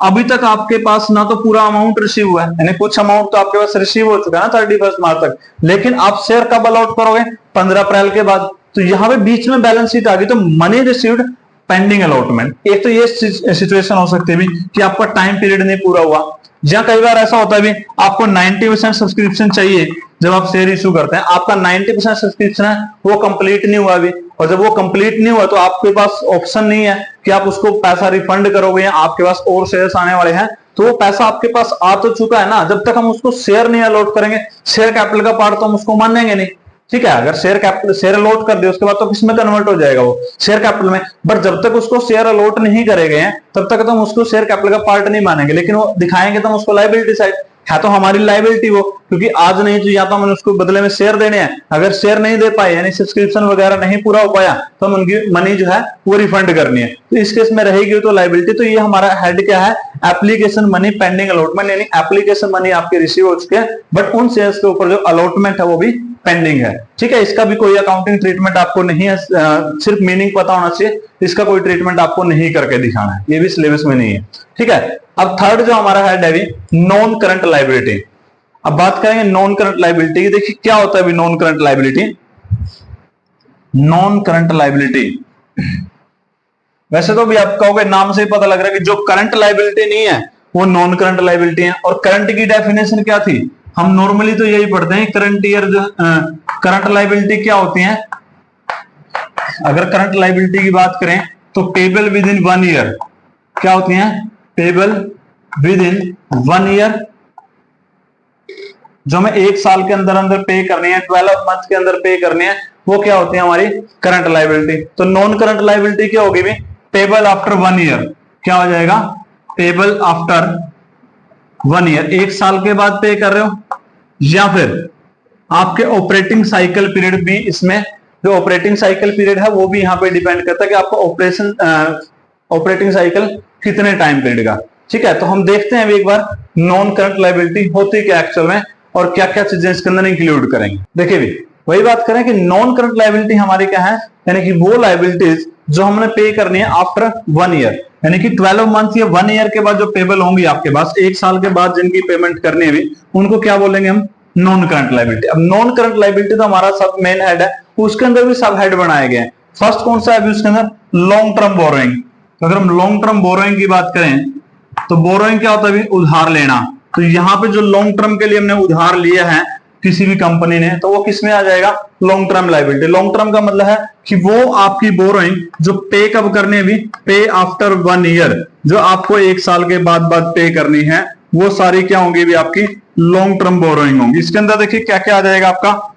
अभी तक आपके पास ना तो पूरा अमाउंट रिसीव हुआ है, यानी कुछ अमाउंट तो आपके पास रिसीव हो चुका है ना 31 मार्च तक, लेकिन आप शेयर कब अलॉट करोगे, 15 अप्रैल के बाद। तो यहाँ पे बीच में बैलेंस शीट आ गई, तो मनी रिसीव्ड पेंडिंग अलॉटमेंट। एक तो ये सिचुएशन हो सकती है भी कि आपका टाइम पीरियड नहीं पूरा हुआ, या कई बार ऐसा होता है भी आपको 90% सब्सक्रिप्शन चाहिए, जब आप शेयर इशू करते हैं आपका 90% सब्सक्रिप्शन है वो कंप्लीट नहीं हुआ अभी, और जब वो कंप्लीट नहीं हुआ तो आपके पास ऑप्शन नहीं है कि आप उसको पैसा रिफंड करोगे या आपके पास और शेयर्स आने वाले हैं, तो वो पैसा आपके पास आ तो चुका है ना, जब तक हम उसको शेयर नहीं अलॉट करेंगे, शेयर कैपिटल का पार्ट तो हम उसको मानेंगे नहीं, ठीक है। अगर शेयर कैपिटल, शेयर अलॉट कर दिया उसके बाद तो किसमें कन्वर्ट हो जाएगा, वो शेयर कैपिटल में, बट जब तक उसको शेयर अलॉट नहीं करेंगे तब तक तो हम उसको शेयर कैपिटल का पार्ट नहीं मानेंगे, लेकिन वो दिखाएंगे तो हम उसको लायबिलिटी साइड है, तो हमारी लायबिलिटी वो, क्योंकि आज नहीं तो या तो हम उसको बदले में शेयर देने हैं, अगर शेयर नहीं दे पाए यानी सब्सक्रिप्शन वगैरह नहीं पूरा हो पाया तो हम उनकी मनी जो है वो रिफंड करनी है, तो इस केस में रहेगी तो लायबिलिटी। तो ये हमारा हेड क्या है, एप्लीकेशन मनी पेंडिंग अलॉटमेंट, यानी एप्लीकेशन मनी आपके रिसीव हो चुके हैं बट उन शेयर्स के ऊपर जो अलॉटमेंट है वो भी पेंडिंग है, ठीक है। इसका भी कोई अकाउंटिंग ट्रीटमेंट आपको नहीं है, सिर्फ मीनिंग पता होना चाहिए, इसका कोई ट्रीटमेंट आपको नहीं करके दिखाना है, ये भी सिलेबस में नहीं है, ठीक है। अब थर्ड जो हमारा हेड है नॉन करंट लायबिलिटी। अब बात करेंगे नॉन करंट लायबिलिटी की। देखिए क्या होता है अभी non current liability. Non current liability, वैसे तो भी आप कहोगे नाम से ही पता लग रहा है कि जो करंट लायबिलिटी नहीं है वो नॉन करंट लायबिलिटी है। और करंट की डेफिनेशन क्या थी, हम नॉर्मली तो यही पढ़ते हैं करंट ईयर जो करंट लायबिलिटी क्या होती है। अगर करंट लायबिलिटी की बात करें तो पेबल विद इन 1 ईयर क्या होती है, पेबल विद इन 1 ईयर, जो हमें 1 साल के अंदर अंदर पे करनी है, 12 मंथ के अंदर पे करनी है, वो क्या होती है हमारी करंट लायबिलिटी। तो नॉन करंट लायबिलिटी क्या होगी, पेबल आफ्टर 1 ईयर, क्या हो जाएगा, पेबल आफ्टर 1 ईयर, 1 साल के बाद पे कर रहे हो, या फिर आपके ऑपरेटिंग साइकिल पीरियड भी, इसमें जो ऑपरेटिंग साइकिल पीरियड है वो भी यहाँ पे डिपेंड करता है कि आपका ऑपरेटिंग साइकिल कितने टाइम पीरियड का, ठीक है। तो हम देखते हैं एक बार नॉन करंट लायबिलिटी होती क्या एक्चुअल में और क्या क्या चीजें इसके अंदर इंक्लूड करेंगे। देखिए भी वही बात करें कि नॉन करंट लायबिलिटी हमारी क्या है, यानी कि वो लायबिलिटीज जो हमने पे करनी है आफ्टर 1 ईयर, यानी कि 12 मंथ या 1 ईयर के बाद जो पेबल होंगी आपके पास, 1 साल के बाद जिनकी पेमेंट करनी है भी, उनको क्या बोलेंगे हम, नॉन करंट लायबिलिटी। अब नॉन करंट लायबिलिटी तो हमारा सब मेन हेड है, उसके अंदर भी सब हेड बनाए गए हैं। फर्स्ट कौन सा है अभी उसके अंदर, लॉन्ग टर्म बोरोइंग। तो अगर हम लॉन्ग टर्म बोरोइंग की बात करें तो बोरोइंग क्या होता है, उधार लेना। तो यहाँ पे जो लॉन्ग टर्म के लिए हमने उधार लिया है किसी भी कंपनी ने, तो वो किस में आ जाएगा, long term liability. Long term का मतलब है कि वो आपकी बोरोइंग जो पे कब करनी है भी, पे आफ्टर 1 ईयर, जो आपको 1 साल के बाद पे करनी है, वो सारी क्या होंगी भी आपकी लॉन्ग टर्म बोरोइंग होंगी। इसके अंदर देखिए क्या क्या आ जाएगा आपका,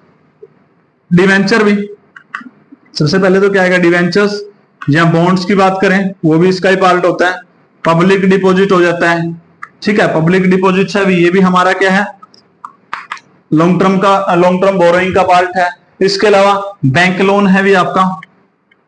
डिवेंचर भी, सबसे पहले तो क्या आएगा डिवेंचर्स, या बॉन्ड्स की बात करें वो भी इसका ही पार्ट होता है, पब्लिक डिपॉजिट हो जाता है, ठीक है, पब्लिक डिपॉजिट है भी, ये भी हमारा क्या है, लॉन्ग टर्म बोरोइंग का पार्ट है। इसके अलावा बैंक लोन है भी आपका,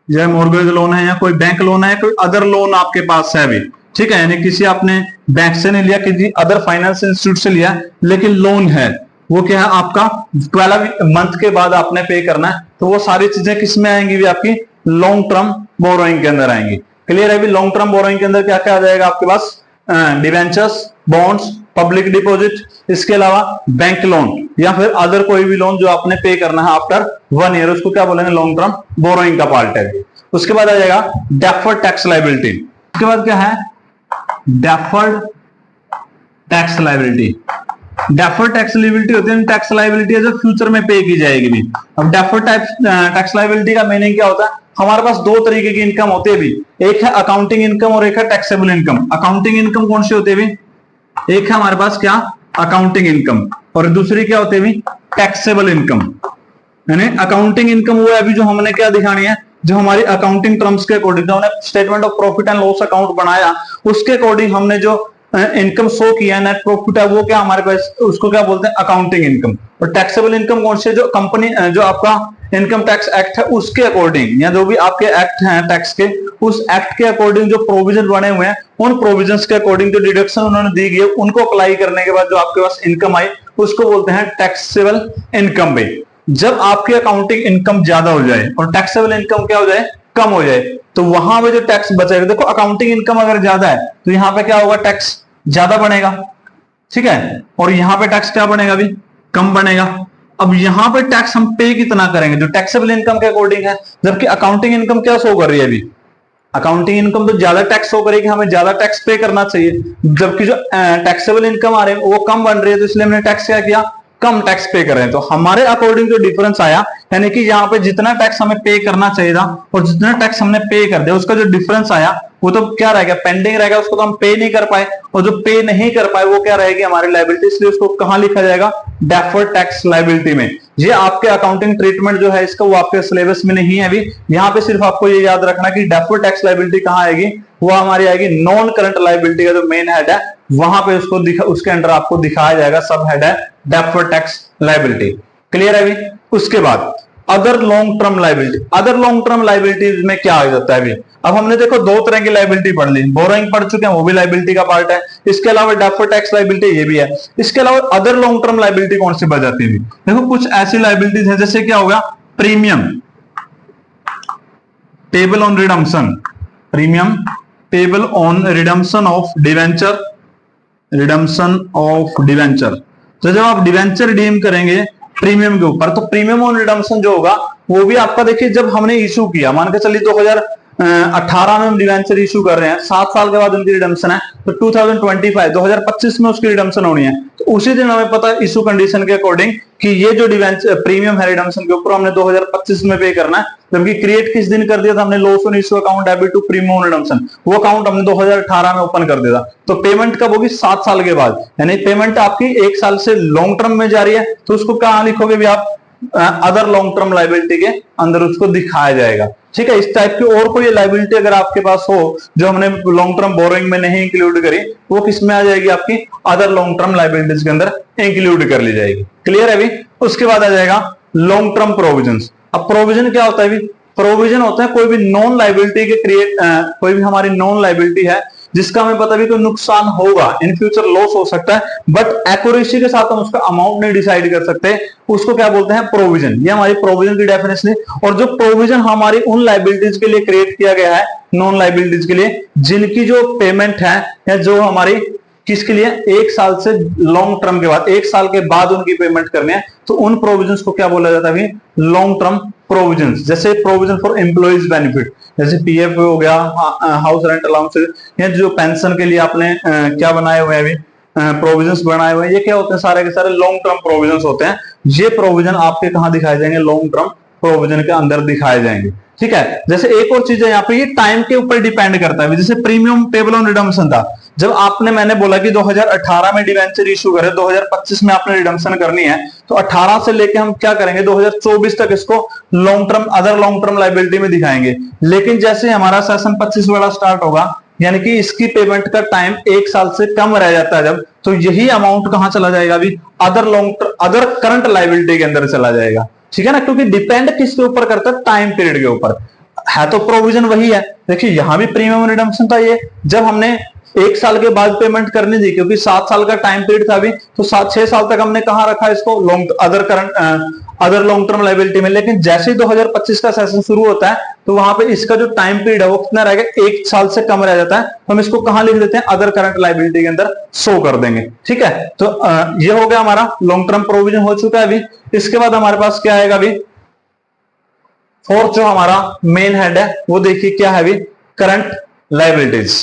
या मॉर्गेज लोन है या कोई बैंक लोन है, कोई अदर लोन आपके पास है भी, ठीक है, यानी किसी आपने बैंक से नहीं लिया, किसी अदर फाइनेंस इंस्टीट्यूट से लिया, लेकिन लोन है, वो क्या है आपका 12 मंथ के बाद आपने पे करना है, तो वो सारी चीजें किस में आएंगी भी, आपकी लॉन्ग टर्म बोरोइंग के अंदर आएंगी। क्लियर है भी, लॉन्ग टर्म बोरोइंग के अंदर क्या क्या आ जाएगा आपके पास, डिवेंचर्स, बॉन्ड्स, पब्लिक डिपॉजिट, इसके अलावा बैंक लोन या फिर अदर कोई भी लोन जो आपने पे करना है आफ्टर 1 ईयर, उसको क्या बोलेंगे, लॉन्ग टर्म बोरोइंग का पार्ट है। उसके बाद आ जाएगा डेफर्ड टैक्स लायबिलिटी। उसके बाद क्या है, deferred tax liability. Deferred tax liability होती है टैक्स लायबिलिटी है जो फ्यूचर में पे की जाएगी भी। अब डेफर्ड टैक्स लायबिलिटी का मीनिंग क्या होता है, हमारे पास दो तरीके की इनकम होती है भी, एक है अकाउंटिंग इनकम और एक है टैक्सेबल इनकम। अकाउंटिंग इनकम कौन सी होती है भी, एक है हमारे पास क्या, अकाउंटिंग इनकम, और दूसरी क्या होती है भी, टैक्सेबल इनकम। यानी अकाउंटिंग इनकम वो है अभी जो हमने क्या दिखानी है, जो हमारी अकाउंटिंग टर्म्स के अकॉर्डिंग, जो हमने statement of profit and loss account बनाया उसके अकॉर्डिंग हमने जो इनकम शो किया, नेट प्रॉफिट है, वो क्या हमारे पास, उसको क्या बोलते हैं, अकाउंटिंग इनकम। और टैक्सेबल इनकम कौन सी है, जो कंपनी जो आपका इनकम टैक्स एक्ट है उसके अकॉर्डिंग, या जो भी आपके एक्ट हैं टैक्स के, उस एक्ट के अकॉर्डिंग जो प्रोविजन बने हुए हैं, उन प्रोविजंस के अकॉर्डिंग जो डिडक्शन उन्होंने दी गई है, उनको अप्लाई करने के बाद जो आपके पास इनकम आई उसको बोलते हैं टैक्सेबल इनकम पे। जब आपकी अकाउंटिंग इनकम ज्यादा हो जाए और टैक्सेबल इनकम क्या हो जाए, कम हो जाए, तो वहां पे जो टैक्स बचेगा, देखो अकाउंटिंग इनकम अगर ज्यादा है तो यहाँ पे क्या होगा, टैक्स ज्यादा बनेगा, ठीक है, और यहाँ पे टैक्स क्या बनेगा भी, कम बनेगा। अब यहाँ पे टैक्स हम पे कितना करेंगे, जो टैक्सेबल इनकम के अकॉर्डिंग है, जबकि अकाउंटिंग इनकम क्या शो कर रही है अभी, अकाउंटिंग इनकम तो ज्यादा टैक्स शो करेगी, हमें ज्यादा टैक्स पे करना चाहिए, जबकि जो टैक्सेबल इनकम आ रही है वो कम बन रही है, तो इसलिए हमने टैक्स क्या किया, कम टैक्स पे कर रहे हैं। तो हमारे अकॉर्डिंग जो डिफरेंस आया, यानी कि यहाँ पे जितना टैक्स हमें पे करना चाहिए था और जितना टैक्स हमने पे कर दिया, उसका जो डिफरेंस आया वो तो क्या रहेगा, पेंडिंग रहेगा, उसको तो हम पे नहीं कर पाए, और जो पे नहीं कर पाए वो क्या रहेगी, हमारी लायबिलिटी, इसलिए उसको कहां लिखा जाएगा, डेफर्ड टैक्स लायबिलिटी में। ये आपके अकाउंटिंग ट्रीटमेंट जो है इसका वो आपके सिलेबस में नहीं है अभी, यहाँ पे सिर्फ आपको ये याद रखना कि डेफर्ड टैक्स लायबिलिटी कहां आएगी, वो हमारी आएगी नॉन करंट लायबिलिटी का जो मेन हेड है वहां पे उसको उसके अंडर आपको दिखाया जाएगा, सब हेड है डेफर्ड टैक्स लायबिलिटी। क्लियर है अभी। उसके बाद other long term liability. Other long term liabilities में क्या आ जाता है अभी, अब हमने देखो दो तरह की लायबिलिटी पढ़ ली, बोरोइंग पढ़ चुके हैं, वो भी लायबिलिटी का पार्ट है, इसके अलावा डेफर्ड टैक्स लायबिलिटी ये भी है, इसके अलावा अदर लॉन्ग टर्म लायबिलिटी कौन सी बच जाती है, देखो कुछ ऐसी लायबिलिटीज है जैसे क्या होगा, premium payable on redemption, premium payable on redemption of debenture, redemption of debenture. तो जब आप डिवेंचर रिडीम करेंगे प्रीमियम के ऊपर, तो प्रीमियम ऑन रिडम्पशन जो होगा वो भी आपका, देखिए जब हमने इशू किया, मान के चलिए 2018 में हम डिवेंचर इशू कर रहे हैं, 7 साल के बाद उनकी रिडम्पशन है, तो 2025 में उसकी रिडम्पशन होनी है, तो उसी दिन हमें पता है इशू कंडीशन के अकॉर्डिंग कि ये जो डिवेंचर प्रीमियम है रिडम्पशन के ऊपर हमने 2025 में पे करना है, जबकि क्रिएट किस दिन कर दिया था हमने, loss on issue account debit to premium on redemption, वो अकाउंट हमने 2018 में ओपन कर दिया था, तो पेमेंट कब होगी, 7 साल के बाद, यानी पेमेंट आपकी 1 साल से लॉन्ग टर्म में जा रही है, तो उसको कहां लिखोगे भी आप, अदर लॉन्ग टर्म लायबिलिटी के अंदर उसको दिखाया जाएगा, ठीक है। इस टाइप की और कोई लायबिलिटी अगर आपके पास हो जो हमने लॉन्ग टर्म बोरोइंग में नहीं इंक्लूड करी, वो किस में आ जाएगी, आपकी अदर लॉन्ग टर्म लायबिलिटीज के अंदर इंक्लूड कर ली जाएगी। क्लियर है अभी। उसके बाद आ जाएगा लॉन्ग टर्म प्रोविजंस। अब प्रोविजन क्या होता है अभी, प्रोविजन होता है कोई भी नॉन लायबिलिटी के कोई भी हमारी नॉन लायबिलिटी है जिसका हमें पता भी कोई नुकसान होगा, इन फ्यूचर लॉस हो सकता है, बट एक्यूरेसी के साथ हम उसका अमाउंट नहीं डिसाइड कर सकते, उसको क्या बोलते हैं, प्रोविजन। ये हमारी प्रोविजन की डेफिनेशन है। और जो प्रोविजन हमारी उन लायबिलिटीज के लिए क्रिएट किया गया है, नॉन लायबिलिटीज के लिए, जिनकी जो पेमेंट है या जो हमारी किसके लिए, 1 साल से लॉन्ग टर्म के बाद, 1 साल के बाद उनकी पेमेंट करने हैं, तो उन प्रोविजंस को क्या बोला जाता है, लॉन्ग टर्म प्रोविजंस। जैसे प्रोविजन फॉर एम्प्लॉइज बेनिफिट, जैसे पीएफ हो गया, हाउस रेंट अलाउंस, या जो पेंशन के लिए आपने क्या बनाए हुए हैं अभी, प्रोविजंस बनाए हुए हैं, ये क्या होते हैं, सारे के सारे लॉन्ग टर्म प्रोविजंस होते हैं। ये प्रोविजन आपके कहां दिखाए जाएंगे, लॉन्ग टर्म प्रोविजन के अंदर दिखाए जाएंगे, ठीक है। जैसे एक और चीज है यहाँ पे, ये टाइम के ऊपर डिपेंड करता है, जैसे प्रीमियम पेबल ऑन रिडम्पशन था, जब आपने मैंने बोला कि 2018 में डिवेंचर इशू करे, 2025 में आपने रिडम्पशन करनी है, तो 18 से लेके हम क्या करेंगे 2024 तक इसको long term other long term liability में दिखाएंगे। लेकिन जैसे हमारा सेशन 25 वाला स्टार्ट होगा, यानी कि इसकी पेमेंट का टाइम 1 साल से कम रह जाता है जब, तो यही अमाउंट कहां चला जाएगा अभी, अदर करंट लाइबिलिटी के अंदर चला जाएगा। ठीक है ना, क्योंकि डिपेंड किसके ऊपर करता है, टाइम पीरियड के ऊपर है, तो प्रोविजन वही है। देखिए यहां भी प्रीमियम रिडम्पशन था, ये जब हमने 1 साल के बाद पेमेंट करनी थी, क्योंकि 7 साल का टाइम पीरियड था अभी, तो 6 साल तक हमने कहां रखा इसको, अदर लॉन्ग टर्म लाइबिलिटी में। लेकिन जैसे ही 2025 का सेशन शुरू होता है, तो वहां पे इसका जो टाइम पीरियड है वो कितना रहेगा, 1 साल से कम रह जाता है, तो हम इसको कहां लिख देते हैं, अदर करंट लाइबिलिटी के अंदर शो कर देंगे। ठीक है, तो ये हो गया हमारा लॉन्ग टर्म प्रोविजन हो चुका है अभी। इसके बाद हमारे पास क्या आएगा अभी, फोर्थ जो हमारा मेन हेड है वो देखिए क्या है अभी, current liabilities.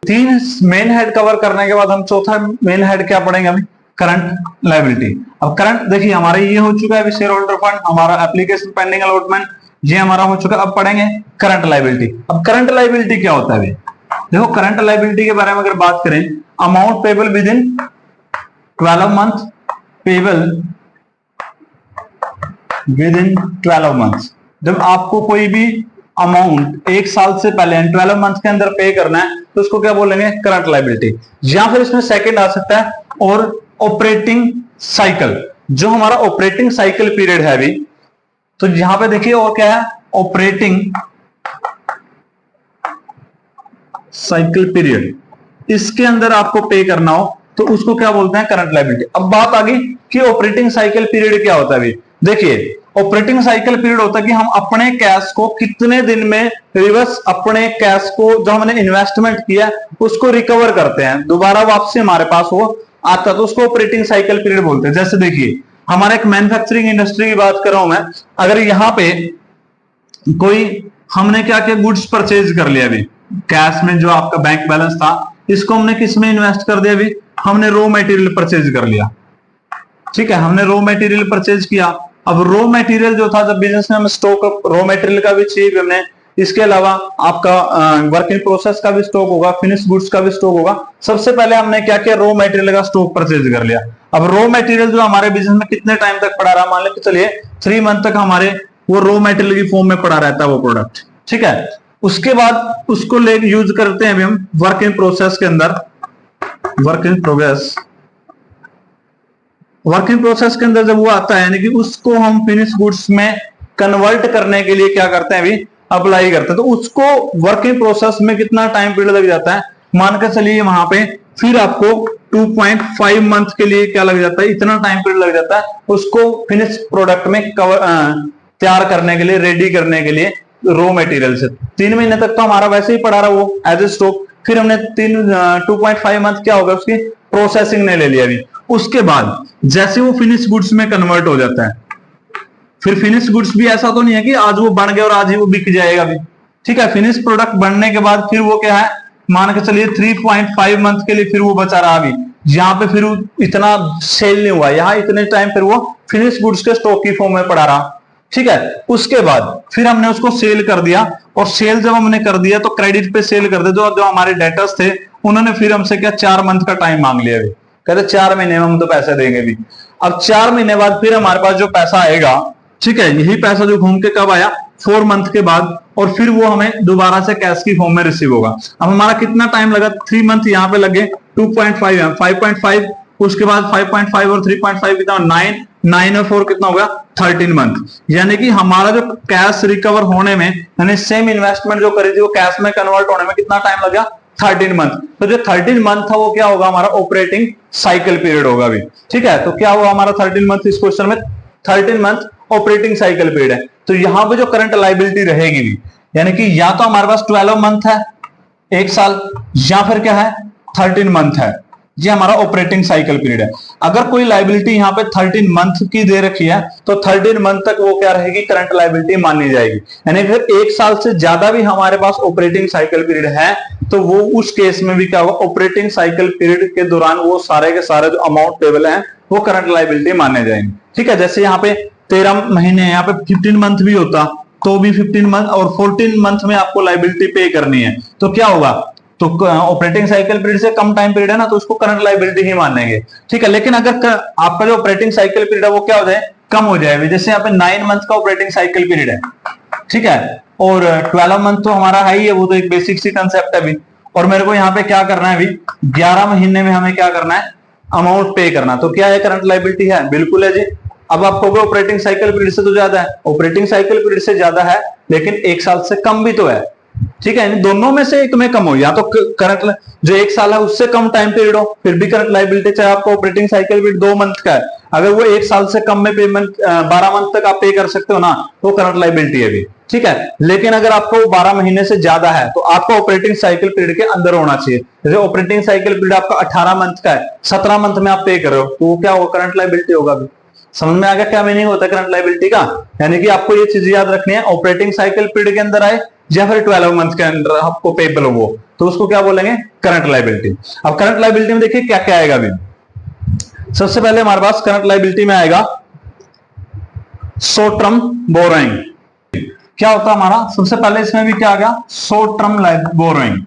3 main head cover करने के बाद हम चौथा मेन हेड क्या पढ़ेंगे अभी, करंट लाइबिलिटी। अब करंट देखिए हमारा ये हो चुका है अभी, शेयर होल्डर फंड, हमारा एप्लीकेशन पेंडिंग अलॉटमेंट, ये हमारा हो चुका है। अब पढ़ेंगे करंट लाइबिलिटी। अब करंट लाइबिलिटी क्या होता है अभी, देखो करंट लाइबिलिटी के बारे में अगर बात करें, amount payable with in 12 month, payable with in 12 month. जब आपको कोई भी अमाउंट 1 साल से पहले 12 मंथ के अंदर पे करना है, तो उसको क्या बोलेंगे, करंट लाइबिलिटी। या फिर इसमें सेकंड आ सकता है और ऑपरेटिंग साइकिल, जो हमारा ऑपरेटिंग साइकिल पीरियड है अभी, तो यहां पे देखिए और क्या है, ऑपरेटिंग साइकिल पीरियड, इसके अंदर आपको पे करना हो तो उसको क्या बोलते हैं, करंट लाइबिलिटी। अब बात आ गई कि ऑपरेटिंग साइकिल पीरियड क्या होता है अभी। देखिए ऑपरेटिंग साइकिल पीरियड होता है कि हम अपने कैश को कितने दिन में रिवर्स, अपने कैश को जो हमने इन्वेस्टमेंट किया उसको रिकवर करते हैं, दोबारा वापसी हमारे पास वो आता है, तो उसको ऑपरेटिंग साइकिल पीरियड बोलते हैं। जैसे देखिए हमारा एक मैन्युफैक्चरिंग इंडस्ट्री की बात कर रहा हूं मैं, अगर यहां पे कोई हमने क्या किया, गुड्स परचेज कर लिया अभी, कैश में जो आपका बैंक बैलेंस था, इसको हमने किस में इन्वेस्ट कर दिया अभी, हमने रॉ मटेरियल परचेज कर लिया। ठीक है, हमने रॉ मटेरियल परचेज किया। अब रॉ मटेरियल जो था, जब बिजनेस में हमें स्टॉक रॉ मटेरियल का भी चाहिए हमने, इसके अलावा आपका वर्क इन प्रोसेस का भी स्टॉक होगा, फिनिश गुड्स का भी स्टॉक होगा। सबसे पहले हमने क्या किया, रॉ मटेरियल का स्टॉक परचेज कर लिया। अब रॉ मटेरियल जो हमारे बिजनेस में कितने टाइम तक पड़ा रहा, मान लेते चलिए 3 मंथ तक हमारे वो रॉ मटेरियल की फॉर्म में पड़ा रहता है वो प्रोडक्ट। ठीक है, उसके बाद उसको ले यूज करते हैं अभी हम वर्क इन प्रोसेस के अंदर, work in progress, work in process के अंदर जब वो आता है, यानी कि उसको हम फिनिश गुड्स में कन्वर्ट करने के लिए क्या करते हैं अभी, अप्लाई करते हैं। तो उसको वर्क इन प्रोसेस में कितना टाइम पीरियड लग जाता है, मान कर चलिए वहां पे फिर आपको 2.5 मंथ के लिए क्या लग जाता है, इतना टाइम पीरियड लग जाता है उसको फिनिश प्रोडक्ट में तैयार करने के लिए, रेडी करने के लिए रॉ मटेरियल से। 3 महीने तक तो हमारा वैसे ही पड़ा रहा वो एज ए स्टॉक, फिर हमने 2.5 मंथ क्या होगा उसकी प्रोसेसिंग ने ले लिया अभी। उसके बाद जैसे वो फिनिश गुड्स में कन्वर्ट हो जाता है, फिर फिनिश गुड्स भी ऐसा तो नहीं है कि आज वो बन गया और आज ही वो बिक जाएगा भी। ठीक है, फिनिश प्रोडक्ट बनने के बाद फिर वो क्या है, मान के चलिए 3.5 मंथ के लिए फिर वो बचा रहा अभी, यहाँ पे फिर इतना सेल नहीं हुआ, यहाँ इतने टाइम फिर वो फिनिश गुड्स के स्टॉक की फॉर्म में पड़ा रहा। ठीक है, उसके बाद फिर हमने उसको सेल कर दिया, और सेल जब हमने कर दिया तो क्रेडिट पे सेल कर दिया। जो हमारे डेटर्स थे उन्होंने फिर हमसे क्या 4 मंथ का टाइम मांग लिया अभी, कहते 4 महीने में हम तो पैसे देंगे भी। अब 4 महीने बाद फिर हमारे पास जो पैसा आएगा, ठीक है, यही पैसा जो घूम के कब आया, 4 मंथ के बाद, और फिर वो हमें दोबारा से कैश की फॉर्म में रिसीव होगा। अब हमारा कितना टाइम लगा, 3 मंथ यहाँ पे लगे, 2.5 है, 5.5, उसके बाद 5.5 और 3.5 कितना, 9 और 4 कितना होगा, 13 मंथ। यानी कि हमारा जो कैश रिकवर होने में, यानी सेम इन्वेस्टमेंट जो करी थी वो कैश में कन्वर्ट होने में कितना टाइम लगा, 13 मंथ। तो जो 13 मंथ था वो क्या होगा, हमारा ऑपरेटिंग साइकिल पीरियड होगा अभी। ठीक है, तो क्या हुआ हमारा 13 मंथ, इस क्वेश्चन में 13 मंथ ऑपरेटिंग साइकिल पीरियड है। तो यहां पे जो करंट लाइबिलिटी रहेगी भी, यानी कि या तो हमारे पास 12 मंथ है 1 साल, या फिर क्या है 13 मंथ है, ये हमारा ऑपरेटिंग साइकिल पीरियड है। अगर कोई लाइबिलिटी यहाँ पे 13 मंथ की दे रखी है तो 13 मंथ तक वो क्या रहेगी, करंट लाइबिलिटी मानी जाएगी। यानी अगर 1 साल से ज्यादा भी हमारे पास ऑपरेटिंग साइकिल पीरियड है तो वो उस केस में भी क्या होगा, ऑपरेटिंग साइकिल पीरियड के दौरान वो सारे के सारे जो अमाउंट पेबल है वो करंट लाइबिलिटी माने जाएंगे। ठीक है, जैसे यहाँ पे 13 महीने, यहाँ पे 15 मंथ भी होता तो भी 15 मंथ और 14 मंथ में आपको लाइबिलिटी पे करनी है, तो क्या होगा, तो ऑपरेटिंग साइकिल पीरियड से कम टाइम पीरियड है ना, तो उसको करंट लायबिलिटी ही मानेंगे। ठीक है, लेकिन अगर आपका जो ऑपरेटिंग साइकिल पीरियड है वो क्या हो जाए, कम हो जाए। जैसे यहाँ पे 9 मंथ का ऑपरेटिंग साइकिल पीरियड है, ठीक है, और 12 मंथ तो हमारा है ही है, वो तो एक बेसिक सी कंसेप्ट है अभी। और मेरे को यहाँ पे क्या करना है अभी, 11 महीने में हमें क्या करना है, अमाउंट पे करना। तो क्या है, करंट लायबिलिटी है, बिल्कुल है जी। अब आप कहोगे ऑपरेटिंग साइकिल पीरियड से तो ज्यादा है, ऑपरेटिंग साइकिल पीरियड से ज्यादा है, लेकिन 1 साल से कम भी तो है। ठीक है, दोनों में से एक में कम हो, या तो करंट जो 1 साल है उससे कम टाइम पीरियड हो, फिर भी करंट लायबिलिटी, चाहे आपको ऑपरेटिंग साइकिल पीरियड 2 मंथ का है, अगर वो 1 साल से कम में पेमेंट 12 मंथ तक आप पे कर सकते हो ना, तो करंट लायबिलिटी है भी। ठीक है, लेकिन अगर आपको 12 महीने से ज्यादा है तो आपको ऑपरेटिंग साइकिल पीरियड के अंदर होना चाहिए। जैसे ऑपरेटिंग साइकिल पीरियड आपका 18 मंथ का है, 17 मंथ में आप पे कर रहे हो, तो वो क्या होगा, करंट लायबिलिटी होगा भी। समझ में आ गया क्या मीनिंग होता है करंट लायबिलिटी का? यानी कि आपको ये चीज याद रखनी है, ऑपरेटिंग साइकिल पीरियड के अंदर आए या फिर 12 मंथ के अंदर आपको पेबल हो, वो तो उसको क्या बोलेंगे, करंट लायबिलिटी। अब करंट लायबिलिटी में देखिए क्या क्या आएगा अभी। सबसे पहले हमारे पास करंट लायबिलिटी में आएगा शॉर्ट टर्म बोरोइंग। क्या होता है हमारा, सबसे पहले इसमें भी क्या आ गया, शॉर्ट टर्म बोरोइंग।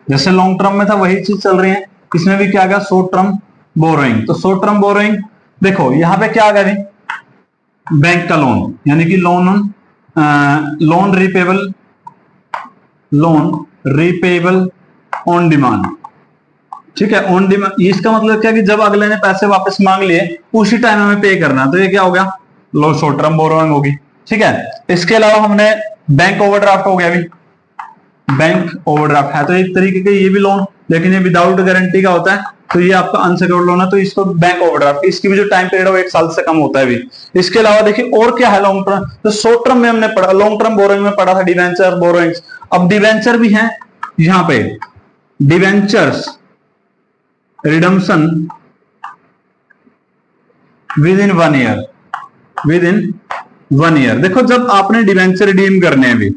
जैसे लॉन्ग टर्म में था वही चीज चल रही है, इसमें भी क्या आ गया, शॉर्ट टर्म बोरोइंग। तो शॉर्ट टर्म बोरोइंग देखो यहां पे क्या आ गया, बैंक का लोन, यानी कि लोन रिपेबल ऑन डिमांड। ठीक है, ऑन डिमांड, इसका मतलब क्या कि जब अगले ने पैसे वापस मांग लिए उसी टाइम हमें पे करना, तो ये क्या हो गया, लो शॉर्ट टर्म बोरोइंग होगी। ठीक है, इसके अलावा हमने बैंक ओवरड्राफ्ट हो गया, अभी बैंक ओवरड्राफ्ट है तो एक तरीके का ये भी लोन, लेकिन ये विदाउट गारंटी का होता है, तो ये आपका अनसिक्योर्ड लोन है, तो इसको बैंक ओवरड्राफ्ट, इसकी भी जो टाइम पीरियड है वो 1 साल से कम होता है भी। इसके अलावा देखिए और क्या है लॉन्ग टर्म, तो शॉर्ट टर्म में हमने पढ़ा, लॉन्ग टर्म बोरोइंग में पढ़ा था डिवेंचर बोरोइंग्स। अब डिवेंचर भी है यहां पे, debentures redemption with in 1 year, with in 1 year. देखो जब आपने डिवेंचर रिडीम करने हैं भी,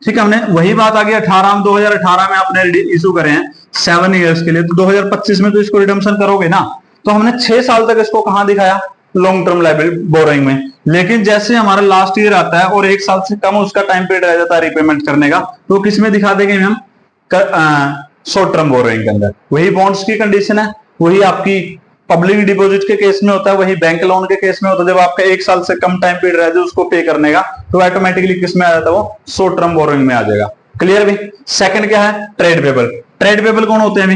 ठीक है, हमने वही बात आ गई 2018 में आपने इशू करे हैं 7 इयर्स के लिए, तो 2025 में तो इसको रिडम्पशन करोगे ना, तो हमने 6 साल तक इसको कहां दिखाया, लॉन्ग टर्म लायबिलिटी बोरोइंग में। लेकिन जैसे हमारा लास्ट ईयर आता है और 1 साल से कम उसका टाइम पीरियड रह जाता है रिपेमेंट करने का, तो किस में दिखा देंगे हम, शॉर्ट टर्म बोरोइंग के अंदर। वही बॉन्ड्स की कंडीशन है, वही आपकी पब्लिक डिपॉजिट के केस में होता है, वही बैंक लोन के केस में होता है, जब आपका 1 साल से कम टाइम पीरियड रह जाए उसको पे करने का, तो ऑटोमेटिकली किस में आ जाता है, वो शॉर्ट टर्म बोरोइंग में आ जाएगा। क्लियर भी। सेकंड क्या है, ट्रेड पेबल। ट्रेड पेबल कौन होते हैं भी,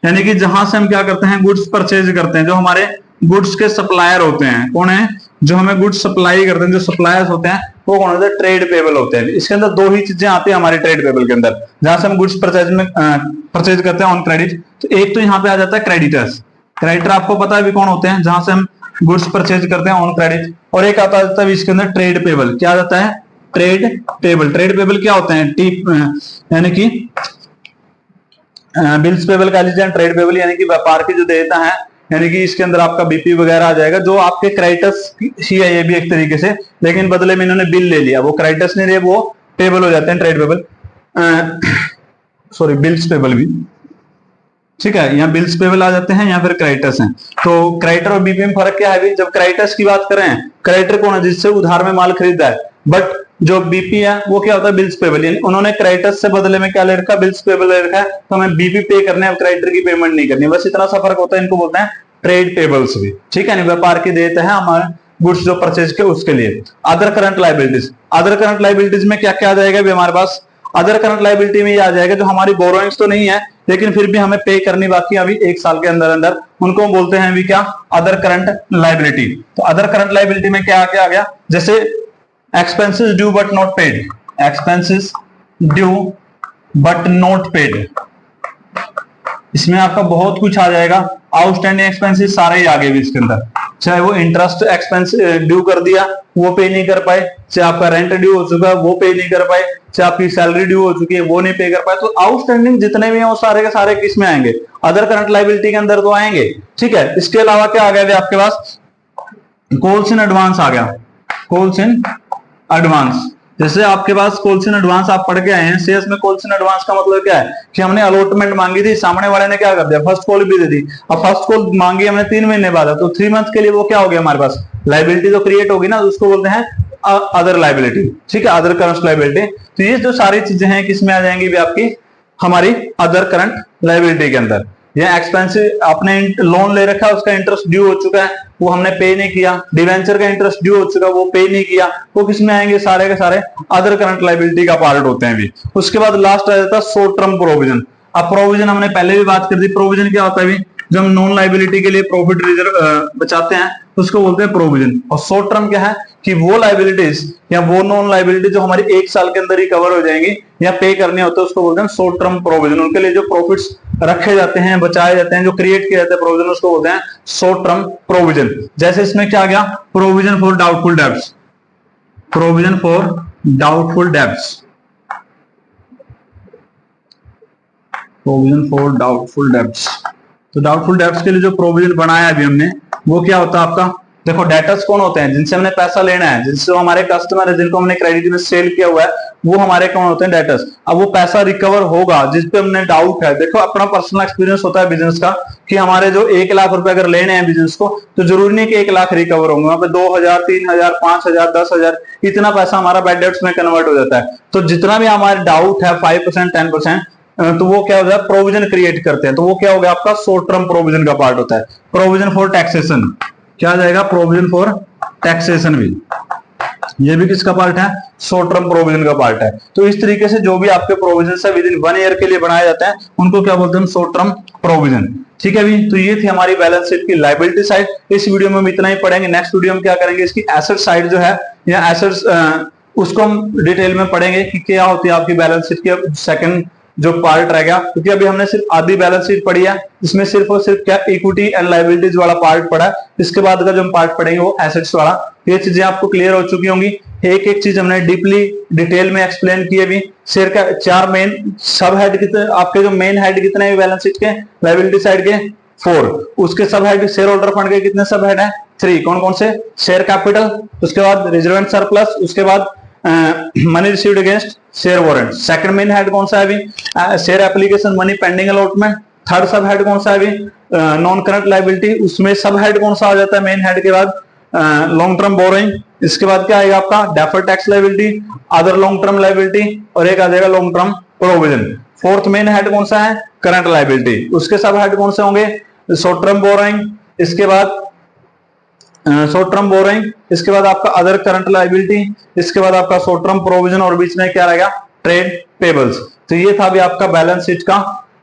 यानी कि जहां से हम क्या करते हैं, गुड्स परचेज करते हैं, जो हमारे गुड्स के सप्लायर होते हैं, कौन है, जो हमें गुड्स सप्लाई करते हैं, जो सप्लायर्स होते हैं, वो कौन होते हैं, ट्रेड पेबल होते हैं। इसके अंदर 2 ही चीजें आती है हमारे ट्रेड पेबल के अंदर, जहां से हम गुड्स परचेज करते हैं ऑन क्रेडिट। तो एक तो यहाँ पे आ जाता है क्रेडिटर्स, क्रेडिटर आपको पता है भी कौन होते हैं, जहां से हम गुड्स परचेज करते हैं ऑन क्रेडिट। और एक आता है इसके अंदर ट्रेड पेबल, क्या आता है, ट्रेड पेबल। ट्रेड पेबल क्या होते हैं, यानी कि बिल्स पेबल का लीजिए, ट्रेड पेबल यानी कि व्यापार की जो देयता है, यानी कि इसके अंदर आपका बीपी वगैरह आ जाएगा, जो आपके क्रेडिटर्स ही है ये भी एक तरीके से, लेकिन बदले में इन्होंने बिल ले लिया, वो क्रेडिटर्स नहीं रहे, वो पेबल हो जाते हैं, trade payable, sorry bills payable भी। ठीक है, यहाँ बिल्स पेबल आ जाते हैं या फिर क्रेडिटर्स हैं। तो क्रेडिटर और बीपी में फर्क क्या है, जब क्रेडिटर्स की बात करें, क्रेडिटर कौन है, जिससे उधार में माल खरीदा है, बट जो बीपी है वो क्या होता है, बिल्स पेबल, यानी उन्होंने क्रेडिटर्स से बदले में क्या ले रखा, बिल्स पेबल ले रखा है, तो हमें बीपी पे करने हैं, क्रेडिटर की पेमेंट नहीं करनी, बस इतना सा फर्क होता है। इनको बोलते हैं ट्रेड पेबल्स भी। ठीक है, व्यापार की देयता है हमारे गुड्स जो परचेज के उसके लिए। Other current liabilities, other current liabilities में क्या क्या आ जाएगा भी हमारे पास, अदर करंट लायबिलिटी में ये आ जाएगा जो हमारी बोरोइंग्स तो नहीं है लेकिन फिर भी हमें पे करनी बाकी अभी 1 साल के अंदर अंदर, उनको बोलते हैं भी क्या, अदर करंट लायबिलिटी। तो अदर करंट लायबिलिटी में क्या क्या आ गया, जैसे expenses due but not paid, expenses due but not paid, इसमें आपका बहुत कुछ आ जाएगा। आउटस्टैंडिंग एक्सपेंसेस सारे ही आ गए भी इसके अंदर, चाहे वो इंटरेस्ट एक्सपेंस ड्यू कर दिया वो पे नहीं कर पाए, चाहे आपका रेंट ड्यू हो चुका है वो पे नहीं कर पाए, चाहे आपकी सैलरी ड्यू हो चुकी है वो नहीं पे कर पाए। तो आउटस्टैंडिंग जितने भी हैं वो सारे के सारे किस में आएंगे, अदर करंट लायबिलिटी के अंदर तो आएंगे। ठीक है, इसके अलावा क्या आ गया आपके पास, कॉल्स इन एडवांस आ गया, कॉल्स इन एडवांस। जैसे आपके पास कॉल्स इन एडवांस आप पढ़ के आए हैं, सेल्स में कॉल्स इन एडवांस का मतलब क्या है कि हमने अलॉटमेंट मांगी थी, सामने वाले ने क्या कर दिया, फर्स्ट कॉल भी दे दी। अब फर्स्ट कॉल मांगी हमने 3 महीने बाद, तो 3 मंथ के लिए वो क्या हो गया हमारे पास, लायबिलिटी तो क्रिएट होगी ना, उसको बोलते हैं अदर लायबिलिटी। ठीक है, अदर करंट लायबिलिटी। तो ये जो सारी चीजें हैं किसमें आ जाएंगी भी आपकी, हमारी अदर करंट लाइबिलिटी के अंदर। या एक्सपेंसिव आपने लोन ले रखा है, उसका इंटरेस्ट ड्यू हो चुका है, वो हमने पे नहीं किया। डिवेंचर का इंटरेस्ट ड्यू हो चुका है, वो पे नहीं किया, वो किस में आएंगे? सारे के सारे अदर करंट लाइबिलिटी का पार्ट होते हैं भी। उसके बाद लास्ट आ जाता है शॉर्ट टर्म प्रोविजन। अब प्रोविजन हमने पहले भी बात कर दी, प्रोविजन क्या होता है? जब हम नॉन लाइबिलिटी के लिए प्रॉफिट रिजर्व बचाते हैं उसको बोलते हैं प्रोविजन। और शॉर्ट टर्म क्या है कि वो लाइबिलिटीज या वो नॉन लाइबिलिटी जो हमारी 1 साल के अंदर ही कवर हो जाएंगी या पे करने होते हैं, उसको बोलते हैं शॉर्ट टर्म प्रोविजन। उनके लिए जो प्रॉफिट्स रखे जाते हैं, बचाए जाते हैं, जो क्रिएट किए जाते हैं प्रोविजन, उसको बोलते हैं शॉर्ट टर्म प्रोविजन। जैसे इसमें क्या आ गया? Provision for doubtful debts, provision for doubtful debts, provision for doubtful debts. तो डाउटफुल डेब्ट्स के लिए जो प्रोविजन बनाया है अभी हमने, वो क्या होता है आपका? देखो डेटर्स कौन होते हैं? जिनसे हमने पैसा लेना है, जिनसे हमारे कस्टमर है, जिनको हमने क्रेडिट में सेल किया हुआ है, वो हमारे कौन होते हैं? डेटर्स। अब वो पैसा रिकवर होगा जिस पे हमने डाउट है। देखो अपना पर्सनल एक्सपीरियंस होता है बिजनेस का कि हमारे जो 1 लाख रुपए अगर लेने हैं बिजनेस को, तो जरूरी नहीं कि 1 लाख रिकवर होंगे, वहां पे 2000, 3000, 5000, 10,000 इतना पैसा हमारा बैड डेट्स में कन्वर्ट हो जाता है। तो जितना भी हमारे डाउट है 5%, 10%, तो वो क्या होता है? प्रोविजन क्रिएट करते हैं। तो वो क्या हो गया आपका? शॉर्ट टर्म प्रोविजन का पार्ट होता है। प्रोविजन फॉर टैक्सेशन क्या आ जाएगा? प्रोविजन फॉर टैक्सेशन भी, ये भी किसका पार्ट है? शॉर्ट टर्म प्रोविजन का पार्ट है। तो इस तरीके से जो भी आपके प्रोविजन है विद इन 1 ईयर के लिए बनाए जाते हैं, उनको क्या बोलते हैं? Short term provision. ठीक है भी, तो ये थी हमारी बैलेंस शीट की लायबिलिटी साइड। इस वीडियो में हम इतना ही पढ़ेंगे। नेक्स्ट वीडियो में क्या करेंगे? इसकी एसेट साइड जो है या एसेट्स, उसको हम डिटेल में पढ़ेंगे कि क्या होती है आपकी बैलेंस शीट की सेकंड जो पार्ट रह गया। क्योंकि अभी हमने सिर्फ आधी बैलेंस शीट पढ़ी है, इसमें सिर्फ और सिर्फ क्या इक्विटी एंड लायबिलिटीज वाला पार्ट पढ़ा है। इसके बाद का जो हम पार्ट पढ़ेंगे वो एसेट्स वाला। ये चीजें आपको क्लियर हो चुकी होंगी। एक एक चीज हमने डीपली डिटेल में एक्सप्लेन किए भी। शेयर का 4 मेन सब हेड कितने, आपके जो मेन हेड कितने हैं बैलेंस शीट के? लायबिलिटी साइड के 4। उसके सब हेड शेयर होल्डर फंड के कितने सब हेड है? 3। कौन कौन से? शेयर कैपिटल, उसके बाद रिजर्व एंड सरप्लस, उसके बाद money received against share warrant. Second main head कौन सा है अभी? Share application money pending allotment. Third सब हेड कौन सा है अभी? Non current liability. उसमें सब हेड कौन सा आ जाता है मेन हेड के बाद? Long term borrowing. इसके बाद क्या आएगा आपका? Deferred tax liability, other long term liability, और एक आ जाएगा long term provision. Fourth main head कौन सा है? Current liability. उसके सब हेड कौन से होंगे? शॉर्ट टर्म बोरोइंग, इसके बाद शॉर्ट टर्म बोरोइंग, इसके बाद आपका अदर करंट लायबिलिटी, इसके बाद आपका शॉर्ट टर्म प्रोविजन, और बीच में क्या रहेगा? Trade payables. तो ये था भी आपका बैलेंस शीट का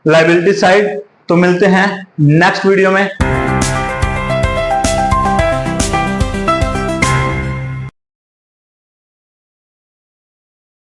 लायबिलिटी साइड। तो मिलते हैं नेक्स्ट वीडियो में।